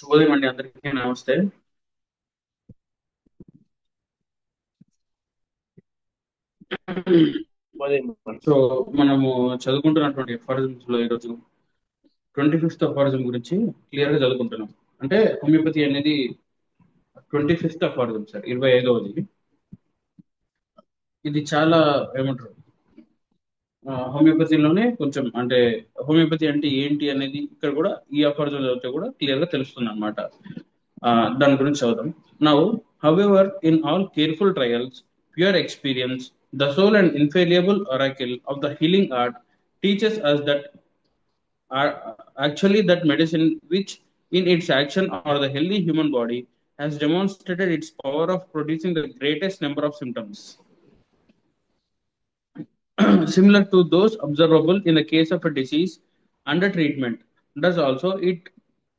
శుభోదయం అండి, అందరికీ నమస్తే. శుభోదయం. సో మనము చదువుకుంటున్నటువంటి ఎఫారిజమ్స్ లో ఈరోజు 25th అఫారిజం గురించి క్లియర్ గా చదువుకుంటున్నాం. అంటే హోమియోపతి అనేది 25th అఫారిజం సార్, 25వది. ఇది చాలా ఏమంటారు, హోమియోపతిలోనే కొంచెం అంటే హోమియోపతి అంటే ఏంటి అనేది ఇక్కడ కూడా ఈ అఫారిజం చదివితే కూడా క్లియర్ గా తెలుస్తుంది అనమాట. దాని గురించి చదువుదాం. Now, however, in all careful trials, pure experience, the sole and infallible oracle of the healing art teaches us that actually that medicine, which in its action or the healthy human body, has demonstrated its power of producing the greatest number of symptoms similar to those observable in the case of a disease under treatment. Does also it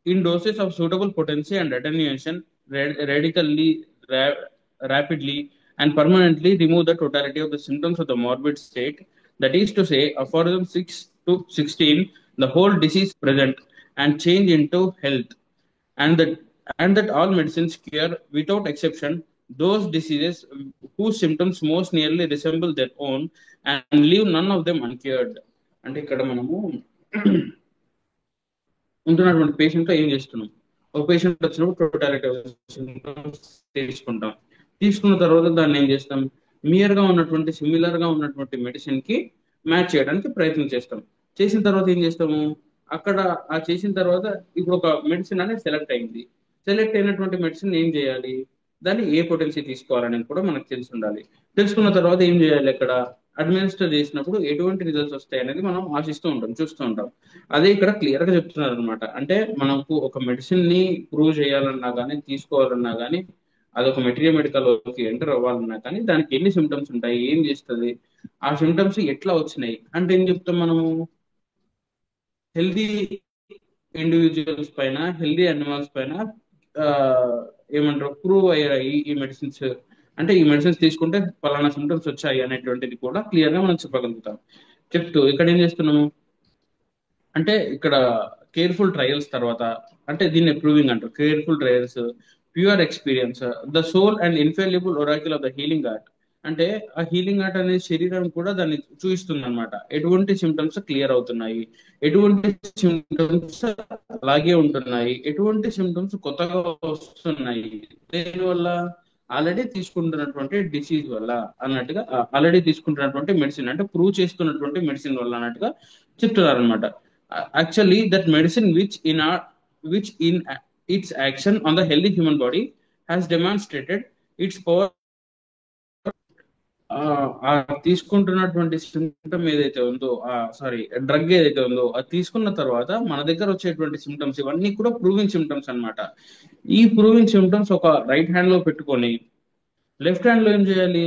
in doses of suitable potency and attenuation radically, rapidly, and permanently remove the totality of the symptoms of the morbid state. That is to say, aphorism 6 to 16, the whole disease present and change into health, and that all medicines cure without exception those diseases whose symptoms most nearly resemble their own and leave none of them uncured. అంటే ఇక్కడ మనము ఉంటున్నటువంటి patient లో ఏం చేస్తున్నాం? ఒక patient వచ్చినప్పుడు totality తీసుకుంటాం. తీసుకున్న తర్వాత దాన్ని ఏం చేస్తాం? మియర్ గా ఉన్నటువంటి సిమిలర్ గా ఉన్నటువంటి మెడిసిన్ కి మ్యాచ్ చేయడానికి ప్రయత్నం చేస్తాం. చేసిన తర్వాత ఏం చేస్తాము? అక్కడ ఆ చేసిన తర్వాత ఇప్పుడు ఒక మెడిసిన్ అనేది సెలెక్ట్ అయింది. సెలెక్ట్ అయినటువంటి మెడిసిన్ ఏం చేయాలి? దాన్ని ఏ పొటెన్సీ తీసుకోవాలనేది కూడా మనకు తెలిసి ఉండాలి. తెలుసుకున్న తర్వాత ఏం చేయాలి? అక్కడ అడ్మినిస్టర్ చేసినప్పుడు ఎటువంటి రిజల్ట్స్ వస్తాయి అనేది మనం ఆశిస్తూ ఉంటాం, చూస్తూ ఉంటాం. అదే ఇక్కడ క్లియర్ గా చెప్తున్నారు అనమాట. అంటే మనకు ఒక మెడిసిన్ ని ప్రూవ్ చేయాలన్నా కానీ, తీసుకోవాలన్నా కానీ, అదొక మెటీరియల్ మెడికల్ లోకి ఎంటర్ అవ్వాలన్నా కానీ దానికి ఎన్ని సిమ్టమ్స్ ఉంటాయి, ఏం చేస్తుంది, ఆ సిమ్టమ్స్ ఎట్లా వచ్చినాయి అంటే ఏం చెప్తాం మనము? హెల్దీ ఇండివిజువల్స్ పైన, హెల్దీ అనిమల్స్ పైన ఆ, ఏమంటారు, ప్రూవ్ అయ్యాయి ఈ మెడిసిన్స్. అంటే ఈ మెడిసిన్స్ తీసుకుంటే పలానా సిమ్టమ్స్ వచ్చాయి అనేటువంటిది కూడా క్లియర్ గా మనం చెప్పగలుగుతాం. చెప్తూ ఇక్కడ ఏం చేస్తున్నాము అంటే ఇక్కడ కేర్ఫుల్ ట్రయల్స్ తర్వాత, అంటే దీన్ని ప్రూవింగ్ అంటారు. Careful trials, pure experience, the sole and infallible oracle of the healing art. అంటే ఆ హీలింగ్ ఆర్ట్ అనేది శరీరం కూడా దాన్ని చూపిస్తుంది అనమాట. ఎటువంటి సిమ్టమ్స్ క్లియర్ అవుతున్నాయి, ఎటువంటి సిమ్టమ్స్ అలాగే ఉంటున్నాయి, ఎటువంటి సిమ్టమ్స్ కొత్తగా వస్తున్నాయి, దేనివల్ల? ఆల్రెడీ తీసుకుంటున్నటువంటి డిసీజ్ వల్ల అన్నట్టుగా, ఆల్రెడీ తీసుకుంటున్నటువంటి మెడిసిన్ అంటే ప్రూవ్ చేస్తున్నటువంటి మెడిసిన్ వల్ల అన్నట్టుగా చెప్తున్నారు అనమాట. Actually, that medicine which in its action on the healthy human body has demonstrated its power. ఆ తీసుకుంటున్నటువంటి సిమ్టమ్ ఏదైతే ఉందో, సారీ, డ్రగ్ ఏదైతే ఉందో, అది తీసుకున్న తర్వాత మన దగ్గర వచ్చేటువంటి సిమ్టమ్స్ ఇవన్నీ కూడా ప్రూవింగ్ సిమ్టమ్స్ అన్నమాట. ఈ ప్రూవింగ్ సిమ్టమ్స్ ఒక రైట్ హ్యాండ్ లో పెట్టుకొని లెఫ్ట్ హ్యాండ్ లో ఏం చేయాలి?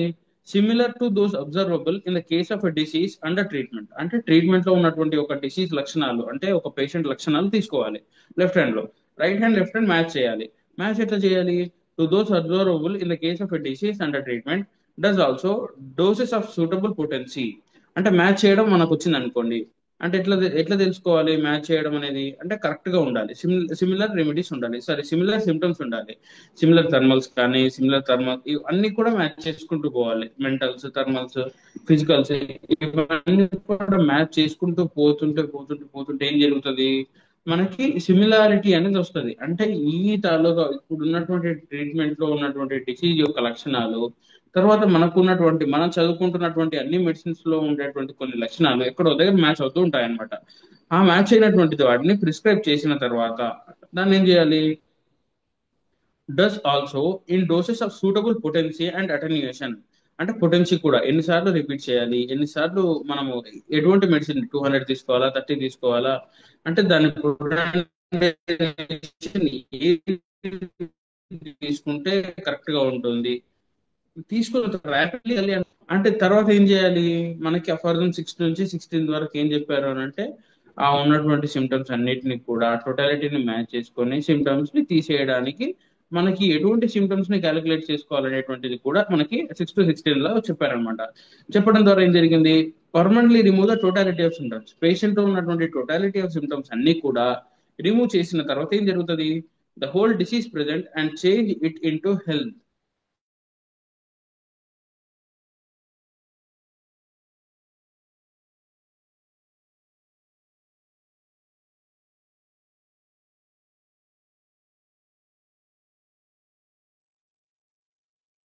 Similar to those observable in the case of a disease under treatment. అంటే ట్రీట్మెంట్ లో ఉన్నటువంటి ఒక డిసీజ్ లక్షణాలు, అంటే ఒక పేషెంట్ లక్షణాలు తీసుకోవాలి లెఫ్ట్ హ్యాండ్ లో. Right hand left hand match చేయాలి. మ్యాచ్ ఎట్లా చేయాలి? To those observable in the case of a disease under treatment does also doses of suitable potency. అంటే మ్యాచ్ చేయడం మనకు వచ్చింది అనుకోండి. అంటే ఎట్లా ఎట్లా తెలుసుకోవాలి మ్యాచ్ చేయడం అనేది? అంటే కరెక్ట్ గా ఉండాలి, సిమిలర్ రెమెడీస్ ఉండాలి, సారీ, సిమిలర్ సిమ్టమ్స్ ఉండాలి. సిమిలర్ థర్మల్స్ కానీ, సిమిలర్ థర్మల్ ఇవన్నీ కూడా మ్యాచ్ చేసుకుంటూ పోవాలి. మెంటల్స్, థర్మల్స్, ఫిజికల్స్ ఇవన్నీ కూడా మ్యాచ్ చేసుకుంటూ పోతుంటే పోతుంటే పోతుంటే ఏం జరుగుతుంది? మనకి సిమిలారిటీ అనేది వస్తుంది. అంటే ఈ తాలూకా ఇప్పుడు ఉన్నటువంటి ట్రీట్మెంట్ లో ఉన్నటువంటి డిసీజ్ యొక్క లక్షణాలు, తర్వాత మనకు ఉన్నటువంటి, మనం చదువుకుంటున్నటువంటి అన్ని మెడిసిన్స్ లో ఉండేటువంటి కొన్ని లక్షణాలు ఎక్కడో దగ్గర మ్యాచ్ అవుతూ ఉంటాయి అనమాట. ఆ మ్యాచ్ అయినటువంటిది వాటిని ప్రిస్క్రైబ్ చేసిన తర్వాత దాన్ని ఏం చేయాలి? Does also in doses of suitable potency and attenuation. అంటే పొటెన్సీ కూడా ఎన్నిసార్లు రిపీట్ చేయాలి, ఎన్నిసార్లు మనము ఎటువంటి మెడిసిన్ 200 తీసుకోవాలా, 30 తీసుకోవాలా, అంటే దాని తీసుకుంటే కరెక్ట్ గా ఉంటుంది, తీసుకున్న ర్యాపిడ్లీ. అంటే తర్వాత ఏం చేయాలి? మనకి అఫార్జన్ 6 నుంచి 16 వరకు ఏం చెప్పారు అని అంటే, ఆ ఉన్నటువంటి సిమ్టమ్స్ అన్నిటిని కూడా టోటాలిటీని మ్యాచ్ చేసుకొని సిమ్టమ్స్ ని తీసేయడానికి మనకి ఎటువంటి సిమ్టమ్స్ ని క్యాలిక్యులేట్ చేసుకోవాలనేటువంటిది కూడా మనకి 6 to 16 లో చెప్పారనమాట. చెప్పడం ద్వారా ఏం జరిగింది? Permanently remove the totality of symptoms. Patient లో ఉన్నటువంటి టోటాలిటీ ఆఫ్ సిమ్టమ్స్ అన్ని కూడా రిమూవ్ చేసిన తర్వాత ఏం జరుగుతుంది? the whole disease present and change it into health.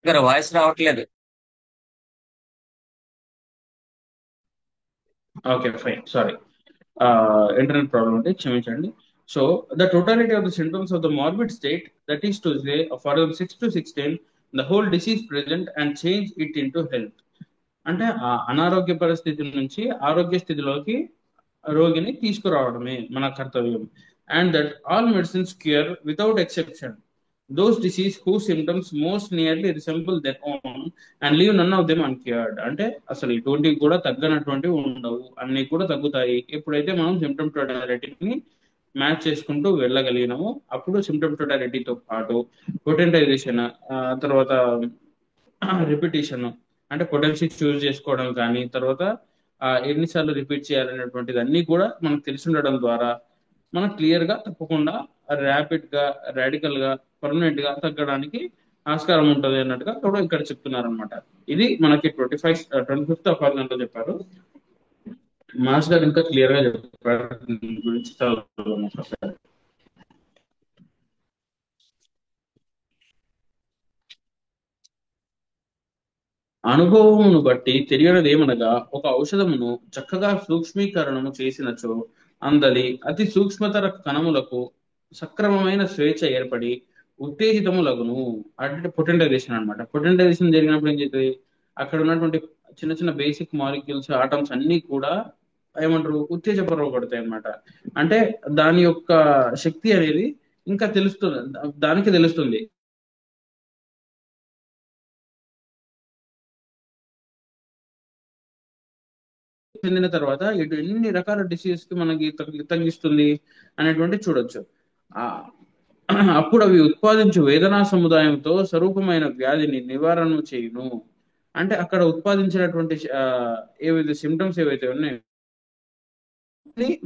దగ్గర వాయిస్ రావట్లేదు. Okay, fine. Sorry. Internet problem ఉంటే క్షమించండి. So the totality of the symptoms of the morbid state, that is to say, for the 6 to 16, the whole disease present and change it into health. అంటే ఆ అనారోగ్య పరిస్థితి నుంచి ఆరోగ్య స్థితిలోకి రోగిని తీసుకురావడమే మన కర్తవ్యం. And that all medicines cure without exception those disease who symptoms most nearly resemble their own and leave none of them uncured. అంటే అసలు ఇటువంటివి కూడా తగ్గనటువంటివి ఉండవు, అన్ని కూడా తగ్గుతాయి ఎప్పుడైతే మనం సిమ్టమ్ టోటాలిటీని మ్యాచ్ చేసుకుంటూ వెళ్ళగలిగినాము. అప్పుడు సిమ్టమ్ టోటాలిటీతో పాటు పొటెంటైజేషన్, తర్వాత రిపిటేషన్, అంటే పొటెన్సీ చూస్ చేసుకోవడం కానీ, తర్వాత ఎన్నిసార్లు రిపీట్ చేయాలనేటువంటిది అన్ని కూడా మనకు తెలిసి ఉండడం ద్వారా మనం క్లియర్ గా తప్పకుండా ర్యాపిడ్ గా, రాడికల్ గా, పర్మనెంట్ గా తగ్గడానికి ఆస్కారం ఉంటుంది అన్నట్టుగా కూడా ఇక్కడ చెప్తున్నారు అనమాట. ఇది మనకి 25th ఆఫ్ ఆర్గన్ లో చెప్పారు. మాస్ గారు ఇంకా క్లియర్ గా చెప్పారు దీని గురించి. చదువుదాం ఒకసారి. అనుభవమును బట్టి తెలియనిదేమనగా, ఒక ఔషధమును చక్కగా సూక్ష్మీకరణము చేసినచో అందలి అతి సూక్ష్మతర కణములకు సక్రమమైన స్వేచ్ఛ ఏర్పడి ఉత్తేజితములగును. అంటే పొటెంటైజేషన్ అనమాట. పొటెంటైజేషన్ జరిగినప్పుడు ఏం చేస్తుంది, అక్కడ ఉన్నటువంటి చిన్న చిన్న బేసిక్ మాలిక్యూల్స్, ఆటమ్స్ అన్ని కూడా ఏమంటారు, ఉత్తేజపరవబడతాయి అనమాట. అంటే దాని యొక్క శక్తి అనేది ఇంకా తెలుస్తుంది, దానికి తెలుస్తుంది. చెందిన తర్వాత ఇటు ఎన్ని రకాల డిసీజ్ కి మనకి తగ్గిస్తుంది అనేటువంటి చూడొచ్చు. ఆ, అప్పుడు అవి ఉత్పాదించు వేదనా సముదాయంతో స్వరూపమైన వ్యాధిని నివారణ చేయును. అంటే అక్కడ ఉత్పాదించినటువంటి ఏవైతే సిమ్టమ్స్ ఏవైతే ఉన్నాయో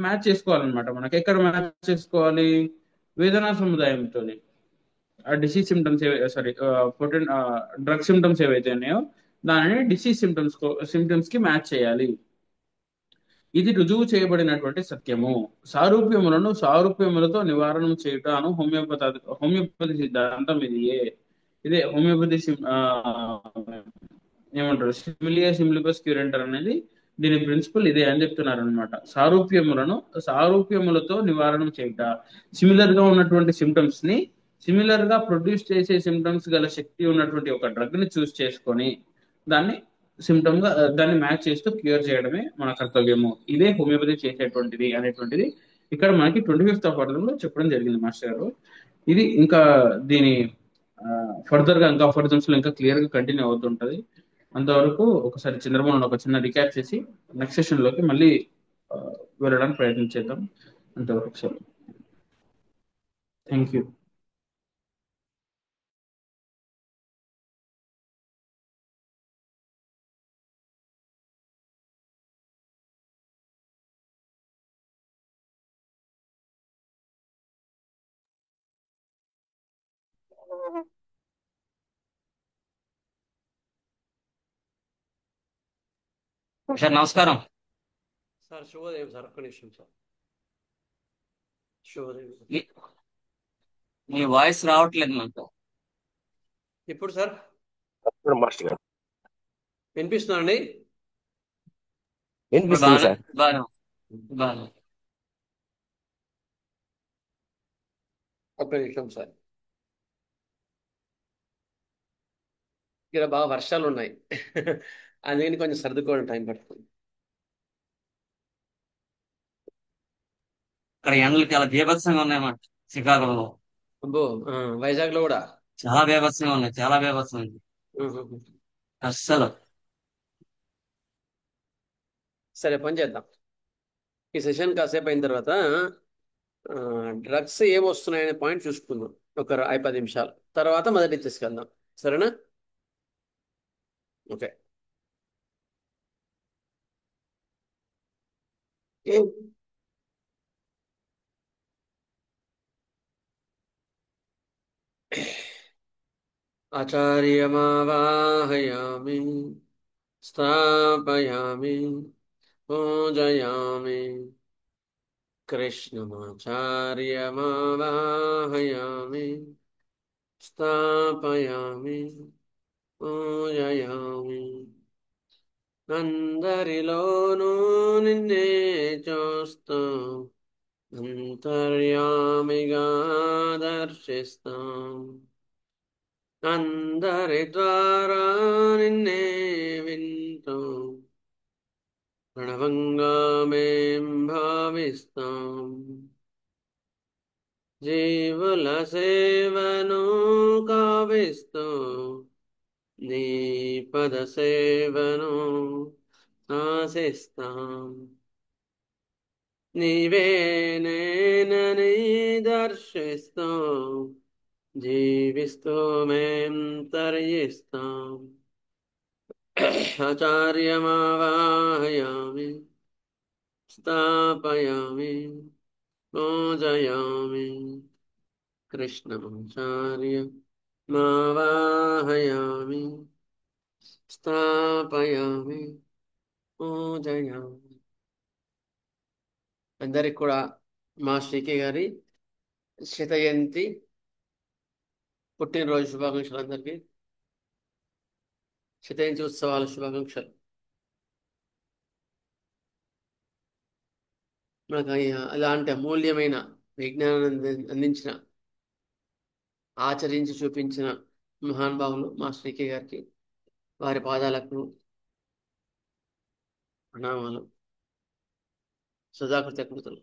మ్యాచ్ చేసుకోవాలన్నమాట. మనకి ఎక్కడ మ్యాచ్ చేసుకోవాలి, వేదనా సముదాయంతో. ఆ disease symptoms sorry, potent drug symptoms ఏవైతే ఉన్నాయో దానిని డిసీజ్ సిమ్టమ్స్ కి మ్యాచ్ చేయాలి. ఇది రుజువు చేయబడినటువంటి సత్యము. సారూప్యములను సారూప్యములతో నివారణ చేయుటను హోమియోపతి సిద్ధాంతం ఇదియే. ఇదే హోమియోపతి ఏమంటారు, సిమిలియా సిమిలిబస్ క్యూరెంటర్ అనేది దీని ప్రిన్సిపల్ ఇదే అని చెప్తున్నారు అనమాట. సారూప్యములను సారూప్యములతో నివారణ చేయుట, సిమిలర్ గా ఉన్నటువంటి సిమ్టమ్స్ ని సిమిలర్ గా ప్రొడ్యూస్ చేసే సిమ్టమ్స్ గల శక్తి ఉన్నటువంటి ఒక డ్రగ్ ని చూస్ చేసుకొని దాన్ని సిమ్టమ్ గా దాన్ని మ్యాచ్ చేస్తూ క్యూర్ చేయడమే మన కర్తవ్యము. ఇదే హోమియోపతి చేసేటువంటిది అనేటువంటిది ఇక్కడ మనకి 25th ఆఫ్ ఆర్డర్ చెప్పడం జరిగింది మాస్టర్ గారు. ఇది ఇంకా దీని ఫర్దర్ గా ఇంకా ఫర్దర్స్ లో ఇంకా క్లియర్ గా కంటిన్యూ అవుతుంటది. అంతవరకు ఒకసారి చంద్రమోహన్ ఒక చిన్న రికాప్ చేసి నెక్స్ట్ సెషన్ లోకి మళ్ళీ ఆ, వెళ్ళడానికి ప్రయత్నం చేద్దాం. అంతవరకు సార్, థ్యాంక్ యూ. సార్ నమస్కారం. సార్ శుభోదయం సార్, ఒక్క నిమిషం సార్. శుభోదయం. మీ- మీ వాయిస్ రావట్లేదు నాకు. ఇప్పుడు సార్ ఇప్పుడు మాస్టర్ గారు వినిపిస్తుందండి? ఇప్పుడు వినిపిస్తుంది బాగా సార్. బాగా బాగా ఒక్క నిమిషం సార్. ఇక్కడ బాగా వర్షాలు ఉన్నాయి అందుకని కొంచెం సర్దుకోవడం టైం పడుతుంది. ఇక్కడ ఎండలు చాలా బీభత్సంగా ఉన్నాయన్నమాట. శ్రీకాకుళంలో అబ్బో, వైజాగ్లో కూడా. చాలా బీభత్సంగా ఉన్నాయి, చాలా బీభత్సంగా ఉంది ఉహుహు. అస్సలు. సరే, పని చేద్దాం. ఈ సెషన్ కాసేపు అయిన తర్వాత డ్రగ్స్ ఏం వస్తున్నాయనే పాయింట్ చూసుకుందాం ఒక 5-10 నిమిషాలు. తర్వాత మొదటి తీసుకెళ్దాం. సరేనా? ఓకే. ఆచార్యమావాహయామి స్థాపయామి పూజయామి కృష్ణమాచార్యమావాహయామి స్థాపయామి పూజయామి అందరిలోనూ నిన్నే చూస్తూ అంతర్యామిగా దర్శిస్తాం అందరి ద్వారా నిన్నే వింటూ ప్రణవంగా మేం భావిస్తాం జీవుల సేవను కావిస్తూ నీ పద సేవను ఆశిస్తాం నీవే నేనని దర్శిస్తూ జీవిస్తూ మేం తరిస్తాం ఆచార్యమావాహయామి స్థాపయామి పూజయామి కృష్ణమాచార్య మావాహయామి స్థాపయామి పూజయామి. అందరికి కూడా మా శ్రీకే గారి శతజయంతి పుట్టినరోజు శుభాకాంక్షలు. అందరికీ శతజయంతి ఉత్సవాల శుభాకాంక్షలు. మనకు అలాంటి అమూల్యమైన విజ్ఞానాన్ని అందించిన, ఆచరించి చూపించిన మహానుభావులు మా శ్రీకే గారికి వారి పాదాలకు ప్రణామాలు, సదాకృతజ్ఞతలు.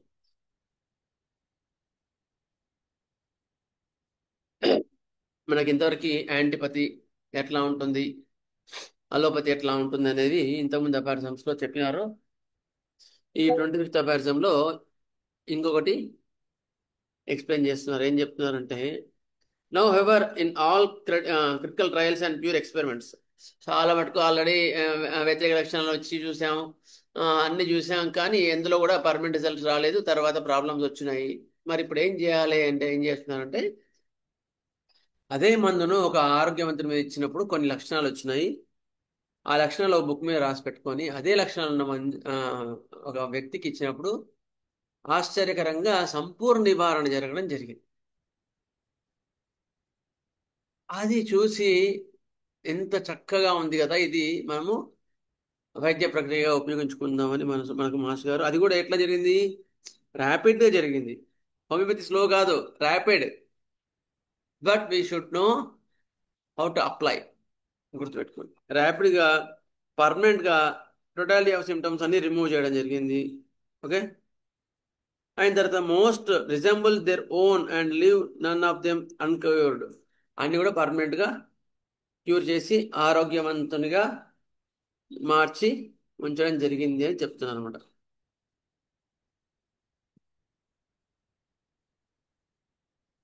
మనకి ఇంతవరకు యాంటీపతి ఎట్లా ఉంటుంది, అలోపతి ఎట్లా ఉంటుంది అనేది ఇంతకుముందు అపారిజంలో చెప్పినారు. ఈ 25th అపారిజంలో ఇంకొకటి ఎక్స్ప్లెయిన్ చేస్తున్నారు. ఏం చెప్తున్నారంటే, now have ever in all critical trials and pure experiments, చాలా మటుకు ఆల్రెడీ వ్యతిరేక లక్షణాలు వచ్చి చూసాం, అన్ని చూసాం, కానీ ఎందులో కూడా పర్మనెంట్ రిజల్ట్స్ రాలేదు, తర్వాత ప్రాబ్లమ్స్ వచ్చినాయి. మరి ఇప్పుడు ఏం చేయాలి అంటే ఏం చేస్తున్నారంటే, అదే మందును ఒక ఆరోగ్యవంతుని మీద ఇచ్చినప్పుడు కొన్ని లక్షణాలు వచ్చినాయి, ఆ లక్షణాలు ఒక బుక్ మీద రాసి పెట్టుకొని అదే లక్షణాలు ఉన్న ఒక వ్యక్తికి ఇచ్చినప్పుడు ఆశ్చర్యకరంగా సంపూర్ణ నివారణ జరగడం జరిగింది. అది చూసి ఎంత చక్కగా ఉంది కదా, ఇది మనము వైద్య ప్రక్రియగా ఉపయోగించుకుందామని మనకు మాస్టర్ గారు, అది కూడా ఎట్లా జరిగింది, ర్యాపిడ్గా జరిగింది. హోమియోపతి స్లో కాదు, rapid. But we should know how to apply. గుర్తుపెట్టుకోండి, ర్యాపిడ్గా పర్మనెంట్గా టోటాలిటీ ఆఫ్ సిమ్టమ్స్ అన్ని రిమూవ్ చేయడం జరిగింది. ఓకే, అయిన తర్వాత most resemble their own and leave none of them uncured, అన్ని కూడా పర్మనెంట్గా క్యూర్ చేసి ఆరోగ్యవంతునిగా మార్చి ఉంచడం జరిగింది అని చెప్తున్నాను అనమాట.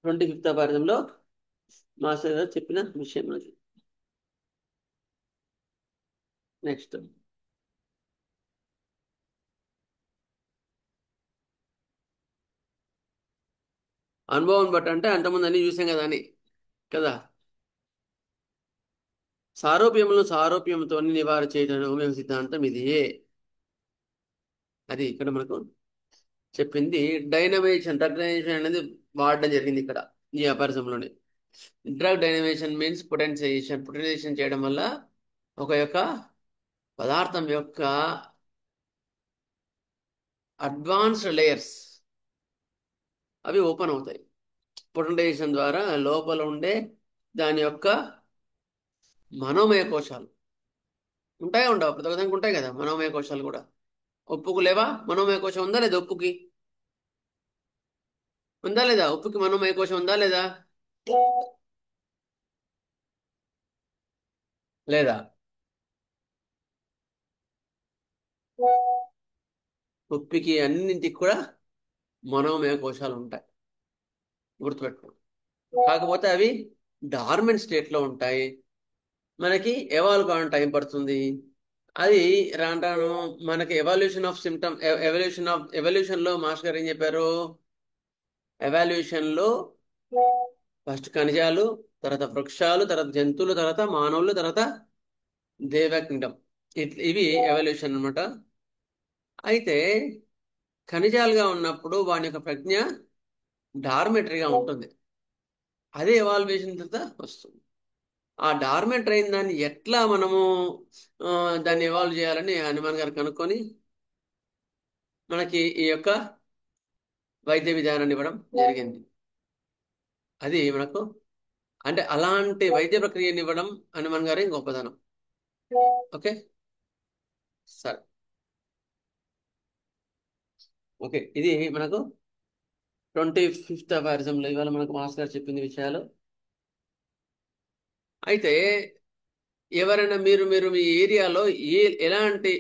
25th అపారిజంలో మాస్టర్ గారు చెప్పిన విషయం అది. నెక్స్ట్, అనుభవం బట్టి అంటే అంతకుముందు అన్ని చూసాం కదా అని కదా. సారూప్యములను సారూప్యంతో నివారణ చేయడం హోమియో సిద్ధాంతం ఇది. అది ఇక్కడ మనకు చెప్పింది. డైనమేషన్, డ్రగ్ డైనమేషన్ అనేది వాడడం జరిగింది ఇక్కడ ఈ అపారిజంలోనే. Drug dynamisation means potentiation. Potentiation చేయడం వల్ల ఒక యొక్క పదార్థం యొక్క అడ్వాన్స్డ్ లేయర్స్ అవి ఓపెన్ అవుతాయి. పొటెన్షియేషన్ ద్వారా లోపల ఉండే దాని యొక్క మనోమయ కోశాలు ఉంటాయి, ఉండవు, ప్రతి ఒక్కదానికి ఉంటాయి కదా మనోమయ కోశాలు కూడా. ఉప్పుకు లేవా మనోమయ కోశం ఉందా లేదా? ఉప్పుకి ఉందా లేదా? ఉప్పుకి మనోమయ కోశం ఉందా లేదా? లేదా? ఉప్పికి అన్నింటికి కూడా మనోమయ కోశాలు ఉంటాయి, గుర్తుపెట్టుకోండి. కాకపోతే అవి డార్మెంట్ స్టేట్లో ఉంటాయి, మనకి ఎవాల్వ్ కావడం టైం పడుతుంది. అది రాను రాను మనకి ఎవాల్యూషన్ ఆఫ్ సిమ్టమ్, ఎవల్యూషన్లో మాస్టర్ గారు ఏం చెప్పారు, ఎవాల్యూషన్లో ఫస్ట్ ఖనిజాలు, తర్వాత వృక్షాలు, తర్వాత జంతువులు, తర్వాత మానవులు, తర్వాత దేవ కింగ్డమ్. ఇవి ఎవల్యూషన్ అన్నమాట. అయితే ఖనిజాలుగా ఉన్నప్పుడు వాని యొక్క ప్రజ్ఞ డార్మెటరీగా ఉంటుంది. అదే ఎవాల్యుయేషన్ తర్వాత వస్తుంది. ఆ డార్మెటరీ అయిన దాన్ని ఎట్లా మనము దాన్ని ఎవాల్వ్ చేయాలని హనుమాన్ గారు కనుక్కొని మనకి ఈ యొక్క వైద్య విధానాన్ని ఇవ్వడం జరిగింది. అది మనకు అంటే అలాంటి వైద్య ప్రక్రియని ఇవ్వడం హనుమాన్ గారి గొప్పదనం. ఓకే, సరే. ఓకే, ఇది మనకు 25th అపారిజంలో ఇవాళ మనకు మాస్టర్ గారు చెప్పింది విషయాలు. అయితే ఎవరైనా మీరు మీరు మీ ఏరియాలో ఎలాంటి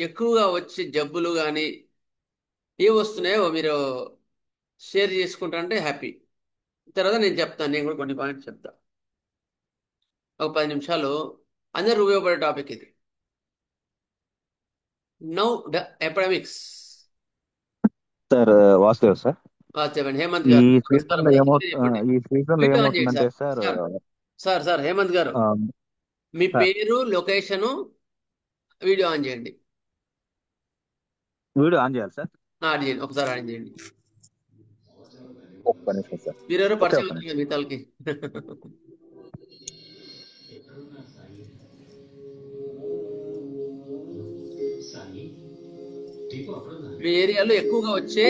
ఎక్కువగా వచ్చే జబ్బులు కానీ ఏ వస్తున్నాయో మీరు షేర్ చేసుకుంటారంటే హ్యాపీ. తర్వాత నేను చెప్తాను, నేను కూడా కొన్ని పాయింట్స్ చెప్తా. ఒక 10 నిమిషాలు అందరూ ఉపయోగపడే టాపిక్ ఇది. Now the epidemics. Sir Vasudev sir, చెప్పండి హేమంత్ ఈ గారు. సీజన్ నమస్కారం లో సార్. మీరే చెప్పండి. ఈ సీజన్ లో వీడియో ఆన్ చేయండి ఏమవుతుందంటే సార్. సార్ సార్ హేమంత్ గారు, ఆ, మీ సార్ పేరు, లొకేషను, వీడియో ఆన్ చేయండి. వీడియో ఆన్ చేయాలి సార్. ఆన్ చేయండి, ఒకసారి ఆన్ చేయండి. ఒక్క నిమిషం సార్. మీరెవరో ఒకే పరిచయం ఒక్క అవుతుంది నిమిషం. మిగతాలకి. మీ ఏరియాలో ఎక్కువగా వచ్చే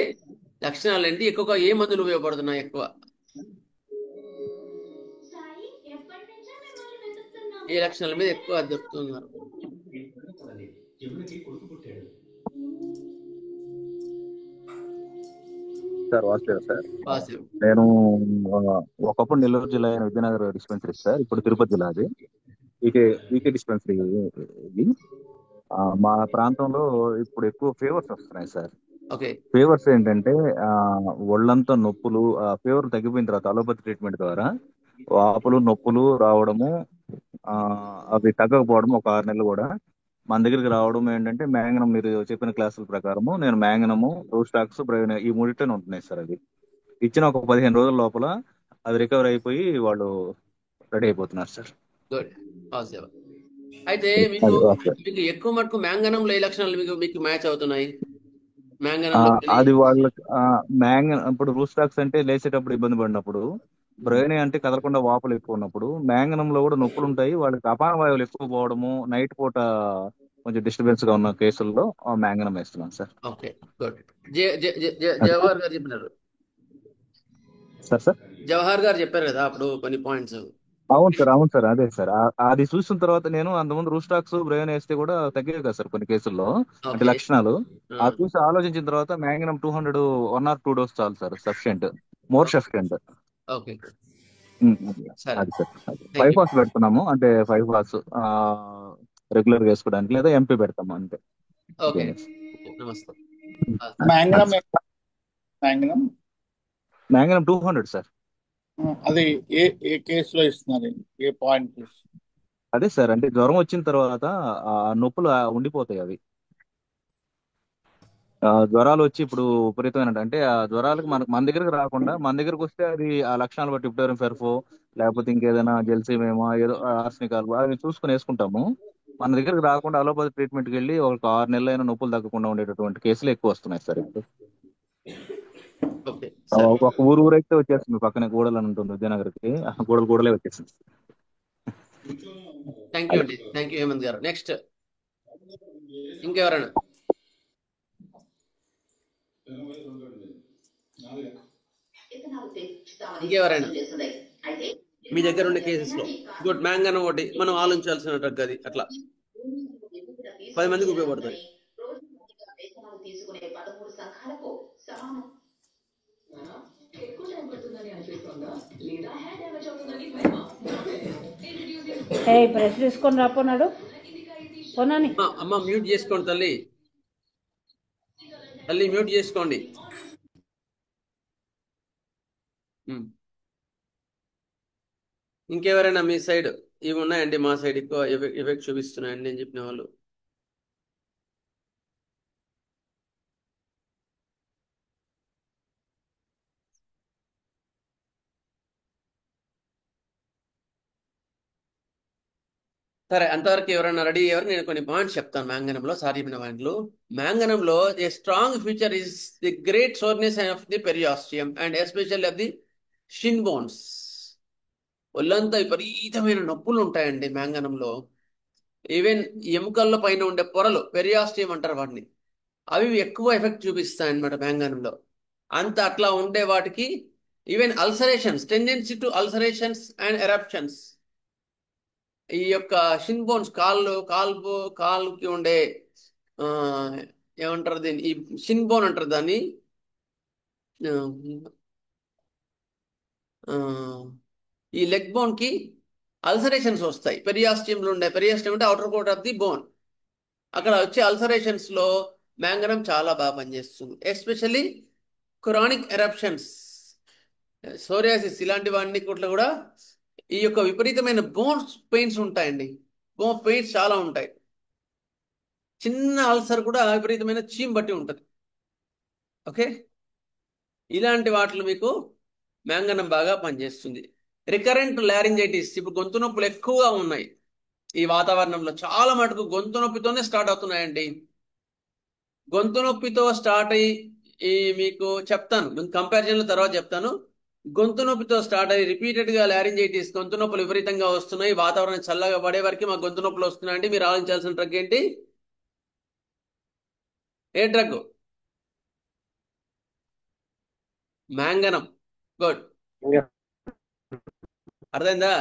లక్షణాలు ఏంటి? ఎక్కువగా ఏ మందులు ఉపయోగపడుతున్నాయి? ఎక్కువ ఏ లక్షణాల మీద ఎక్కువ దొరుకుతున్నారు? Sir Vasudev sir, positive. నేను ఆ, ఒకప్పుడు నెల్లూరు జిల్లా అయిన విద్యానగర్ డిస్పెన్సరీ సార్, ఇప్పుడు తిరుపతి జిల్లా అది. ఈకే డిస్పెన్సరీ ఇది. మా ప్రాంతంలో ఇప్పుడు ఎక్కువ ఫీవర్స్ వస్తున్నాయి సార్. ఓకే, ఫీవర్స్ ఏంటంటే ఆ, ఒళ్ళంతా నొప్పులు, ఫీవర్ తగ్గిపోయిన తర్వాత అలోపతి ట్రీట్మెంట్ ద్వారా వాపులు నొప్పులు రావడము, ఆ, అవి తగ్గకపోవడం ఒక 6 నెలలు కూడా మన దగ్గరికి రావడం ఏంటంటే మ్యాంగనం, మీరు చెప్పిన క్లాసుల ప్రకారము నేను మ్యాంగనము, రూస్టాక్స్, బ్రైన్ ఈ మూడిట్లోనే ఉంటున్నాయి సార్. అది ఇచ్చిన ఒక 15 రోజుల లోపల అది రికవర్ అయిపోయి వాళ్ళు రెడీ అయిపోతున్నారు సార్. Good, positive. అయితే మీకు అది ఓకే. మీకు ఎక్కువ మటుకు మ్యాంగనంలో ఏ లక్షణాలు మీకు మీకు మ్యాచ్ అవుతున్నాయి? ఆ, మ్యాంగనంలో కానీ అది వాళ్ళకి ఇప్పుడు రూస్టాక్స్ అంటే లేచేటప్పుడు ఇబ్బంది పడినప్పుడు, బ్రెయిన్ అంటే కదలకుండా వాపులు ఎక్కువ ఉన్నప్పుడు, మ్యాంగనంలో కూడా నొప్పులు ఉంటాయి. వాళ్ళకి అపాన వాయువులు ఎక్కువ పోవడము, నైట్ పూట కొంచెం డిస్టర్బెన్స్ గా ఉన్న కేసుల్లో మ్యాంగనం వేస్తున్నాం సార్. Okay, good. అది జవహర్ గారు చెప్పినారు. సార్ సార్ జవహర్ గారు చెప్పారు కదా అప్పుడు కొన్ని పాయింట్స్. అవును సార్, అవును సార్, అదే సార్. అది చూసిన తర్వాత నేను అంతకుముందు రూస్టాక్స్ బ్రెయిన్ వేస్తే కూడా తగ్గేవి కదా సార్ కొన్ని కేసుల్లో, అంటే ఓకే, లక్షణాలు. అది చూసి ఆలోచించిన తర్వాత మ్యాంగనం 200 1 or 2 డోస్ చాలు sir, sufficient, more sufficient. Okay, సరే. అది సార్, అది థ్యాంక్ 5 యూ. ఫాస్ పెడుతున్నాము, అంటే 5 ఫాస్ రెగ్యులర్ గా వేసుకోవడానికి, లేదా ఎంపీ పెడతాము అంతే. ఓకే, ఇంకేం లేదు. నమస్తే. మ్యాంగనం మ్యాంగనం మ్యాంగనం 200 సార్. అది ఏ ఏ కేసులో ఇస్తున్నారు? ఏ పాయింట్? అదే సార్, అంటే జ్వరం వచ్చిన తర్వాత ఆ నొప్పులు ఉండిపోతాయి అవి. జ్వరాలు వచ్చి ఇప్పుడు విపరీతమైన, అంటే ఆ జ్వరాలకు మన దగ్గరకు రాకుండా, మన దగ్గరకు వస్తే అది ఆ లక్షణాలు బట్టి ఇప్టోరియం ఫెర్ఫో, లేకపోతే ఇంకేదైనా జెల్సీమేమో ఏదో ఆర్సనిక్ ఆల్బో అవి చూసుకుని వేసుకుంటాము. మన దగ్గరకు రాకుండా అలోపతి ట్రీట్మెంట్కి వెళ్ళి ఒక 6 నెలలైనా నొప్పులు తగ్గకుండా ఉండేటటువంటి కేసులు ఎక్కువ వస్తున్నాయి సార్ ఇప్పుడు. ఓకే, సరే. ఒక ఊరైతే వచ్చేస్తుంది, పక్కనే గూడలు అని ఉంటుంది విద్యానగర్కి, గూడలే వచ్చేసింది. థ్యాంక్ యూ అండి, థ్యాంక్ యూ హేమంత్ గారు. నెక్స్ట్ ఇంకెవరైనా? ఇంకెవరైనా మీ దగ్గర ఉండే కేసెస్ లో? గుడ్. మ్యాంగనం ఒకటి మనం ఆలోచించాల్సిన డ్రగ్ అది. అట్లా 10 మందికి ఉపయోగపడుతుంది. బ్రష్ తీసుకొని రాపోనాడు పోనాని. అమ్మ మ్యూట్ చేసుకోండి తల్లి, తల్లి మ్యూట్ చేసుకోండి. ఇంకెవరైనా మీ సైడ్? ఇవి ఉన్నాయండి మా సైడ్ ఎక్కువ ఎఫెక్ట్ చూపిస్తున్నాయండి నేను చెప్పిన వాళ్ళు. సరే, అంతవరకు ఎవరైనా రెడీ అయ్యారు? నేను కొన్ని పాయింట్స్ చెప్తాను మ్యాంగనంలో, సారీ చెప్పిన పాయింట్లు. మ్యాంగనంలో a strong feature is the great soreness of the periosteum and especially of the shin bones. ఒళ్ళంతా విపరీతమైన నొప్పులు ఉంటాయండి మ్యాంగనంలో. ఈవెన్ ఎముకల్లో పైన ఉండే పొరలు, పెరియాస్టియం అంటారు వాటిని, అవి ఎక్కువ ఎఫెక్ట్ చూపిస్తాయి అన్నమాట మ్యాంగనంలో. అంత అట్లా ఉండే వాటికి even ulcerations, tendency to ulcerations and eruptions. ఈ యొక్క షిన్ బోన్స్, కాలుకి ఉండే ఆ, ఏమంటారు దీన్ని, ఈ షిన్ బోన్ అంటారు దాన్ని. ఆ, ఆ, ఈ లెగ్ బోన్ కి అల్సరేషన్స్ వస్తాయి. పెరియాస్టియంలో ఉండే, పెరియాస్టియం అంటే outer coat of the bone, అక్కడ వచ్చే అల్సరేషన్స్ లో మ్యాంగనం చాలా బాగా పనిచేస్తుంది. ఎస్పెషల్లీ క్రానిక్ ఎరప్షన్స్, సోరియాసిస్ ఇలాంటి వాటిని కూడా ఈ యొక్క విపరీతమైన బోన్స్ పెయిన్స్ ఉంటాయండి. బోన్ పెయిన్స్ చాలా ఉంటాయి. చిన్న అల్సర్ కూడా విపరీతమైన చీమ్ బట్టి ఉంటుంది. ఓకే, ఇలాంటి వాటిలో మీకు మ్యాంగనం బాగా పనిచేస్తుంది. రికరెంట్ లారింజైటిస్, ఇప్పుడు గొంతు నొప్పులు ఎక్కువగా ఉన్నాయి ఈ వాతావరణంలో. చాలా మటుకు గొంతు నొప్పితోనే స్టార్ట్ అవుతున్నాయండి. గొంతు నొప్పితో స్టార్ట్ అయ్యి మీకు చెప్తాను, కంపారిజన్లో తర్వాత చెప్తాను. గొంతు నొప్పితో స్టార్ట్ అయ్యి రిపీటెడ్ గా లారింజైటిస్, గొంతు నొప్పులు విపరీతంగా వస్తున్నాయి. వాతావరణం చల్లగా పడే వరకు మా గొంతు నొప్పులు వస్తున్నాయండి. మీరు ఆలోచించాల్సిన డ్రగ్ ఏంటి? ఏ డ్రగ్? మ్యాంగనం. గుడ్, అర్థమైందా?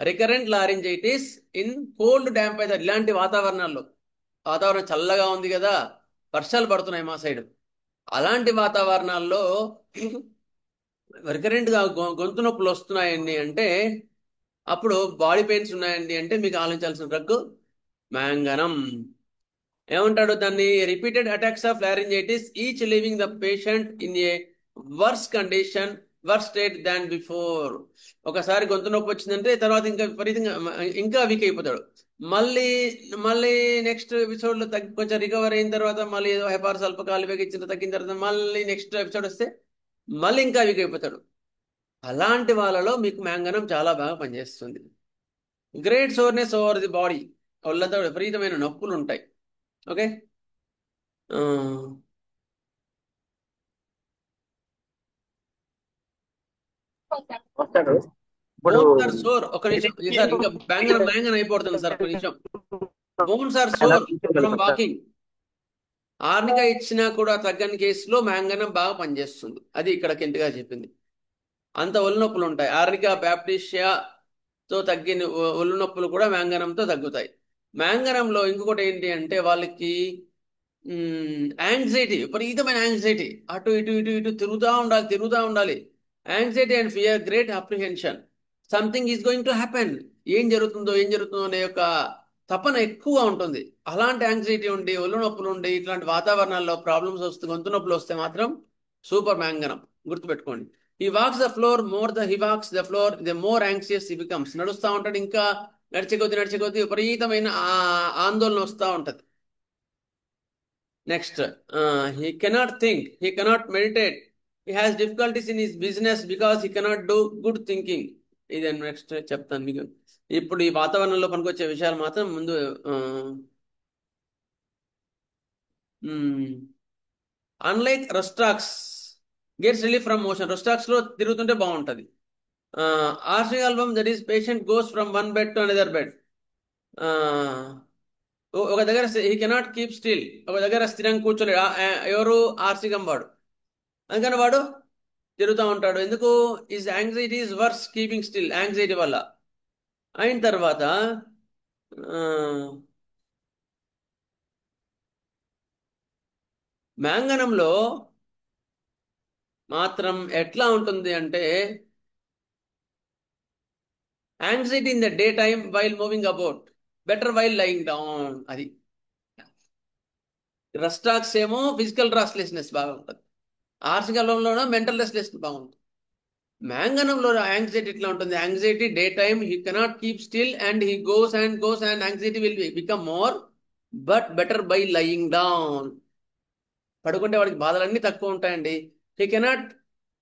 Recurrent laryngitis in cold damp weather, ఇలాంటి వాతావరణాల్లో, వాతావరణం చల్లగా ఉంది కదా, వర్షాలు పడుతున్నాయి మా సైడ్, అలాంటి వాతావరణాల్లో రికరెంట్ గా గొంతు నొప్పులు వస్తున్నాయండి అంటే, అప్పుడు బాడీ పెయిన్స్ ఉన్నాయండి అంటే మీకు ఆలోచించాల్సిన డ్రగ్ మ్యాంగనం. ఏమంటాడు దాన్ని? Repeated attacks of laryngitis each leaving the patient in a worse condition, worse state than before. ఒకసారి గొంతు నొప్పి వచ్చిందంటే తర్వాత ఇంకా విపరీతంగా ఇంకా వీక్ అయిపోతాడు. మళ్ళీ మళ్ళీ నెక్స్ట్ ఎపిసోడ్ లో కొంచెం రికవర్ అయిన తర్వాత మళ్ళీ ఏదో హెపార్స్ అల్పకాలు ఇచ్చిన తగ్గిన తర్వాత మళ్ళీ నెక్స్ట్ ఎపిసోడ్ వస్తే మళ్ళీ ఇంకా వీక్ అయిపోతాడు. అలాంటి వాళ్ళలో మీకు మ్యాంగనం చాలా బాగా పనిచేస్తుంది. Great soreness over the body, వాళ్ళంతా విపరీతమైన నొప్పులు ఉంటాయి. ఓకే, వస్తాడు ఇప్పుడు. Bones are sore. ఒక నిమిషం సార్, ఇంకా మ్యాంగన్ అయిపోతుంది సార్, ఒక నిమిషం. Bones are sore from walking. Arnica ఇచ్చినా కూడా తగ్గని కేసులో మ్యాంగనం బాగా పనిచేస్తుంది. అది ఇక్కడ కెంట్గా చెప్పింది. అంత ఒళ్ళు నొప్పులు ఉంటాయి. ఆర్నికా బ్యాప్టిషియాతో తగ్గిన ఒళ్ళు నొప్పులు కూడా మ్యాంగనంతో తగ్గుతాయి. మ్యాంగనంలో ఇంకొకటి ఏంటి అంటే వాళ్ళకి యాంగ్జైటీ, విపరీతమైన యాంగ్జైటీ, అటు ఇటు ఇటు ఇటు తిరుగుతూ ఉండాలి. Anxiety and fear, great apprehension, something is going to happen, ఏం జరుగుతుందో అనే యొక్క తపన ఎక్కువగా ఉంటుంది. అలాంటి యాంగ్జైటీ ఉండి, ఒళ్ళు నొప్పులు ఉండి, ఇట్లాంటి వాతావరణాల్లో ప్రాబ్లమ్స్ వస్తే, గొంతు నొప్పులు వస్తే మాత్రం సూపర్ మ్యాంగనం, గుర్తుపెట్టుకోండి. He walks the floor more he walks the floor the more anxious he becomes. నడుస్తూ ఉంటాడు, ఇంకా నడిచే కొద్దీ విపరీతమైన ఆందోళన వస్తూ ఉంటుంది. Next, he cannot think, he cannot meditate, he has difficulties in his business because he cannot do good thinking. ఇది నెక్స్ట్ చెప్తాను మీకు. ఇప్పుడు ఈ వాతావరణంలో పనికొచ్చే విషయాలు మాత్రం ముందు. Unlike Rhus tox gets relief from motion, Rhus tox లో తిరుగుతుంటే బాగుంటుంది. Arsenicum album, that is patient goes from one bed to another bed. ఒక దగ్గర హీ కెనాట్ కీప్ స్టిల్, ఒక దగ్గర స్థిరంగా కూర్చోలేడు. ఎవరు? ఆర్సిగం వాడు. అందుకని వాడు తిరుగుతూ ఉంటాడు. ఎందుకు? Is anxiety is verse keeping still, anxiety వల్ల. అయిన తర్వాత మ్యాంగనంలో మాత్రం ఎట్లా ఉంటుంది అంటే, anxiety in the day time while moving about, better while lying down. అది రస్టాక్స్ ఏమో ఫిజికల్ రెస్ట్లెస్నెస్ బాగా ఉంటుంది, ఆర్సికలంలోనో మెంటల్ రెస్ట్లెస్నెస్ బాగుంటుంది. మ్యాంగనంలో యాంగ్జైటీ ఎట్లా ఉంటుంది? Anxiety day time he cannot keep still and he goes and anxiety will become more but better by lying down. పడుకుంటే వాడికి బాధలన్నీ తక్కువ ఉంటాయండి. He cannot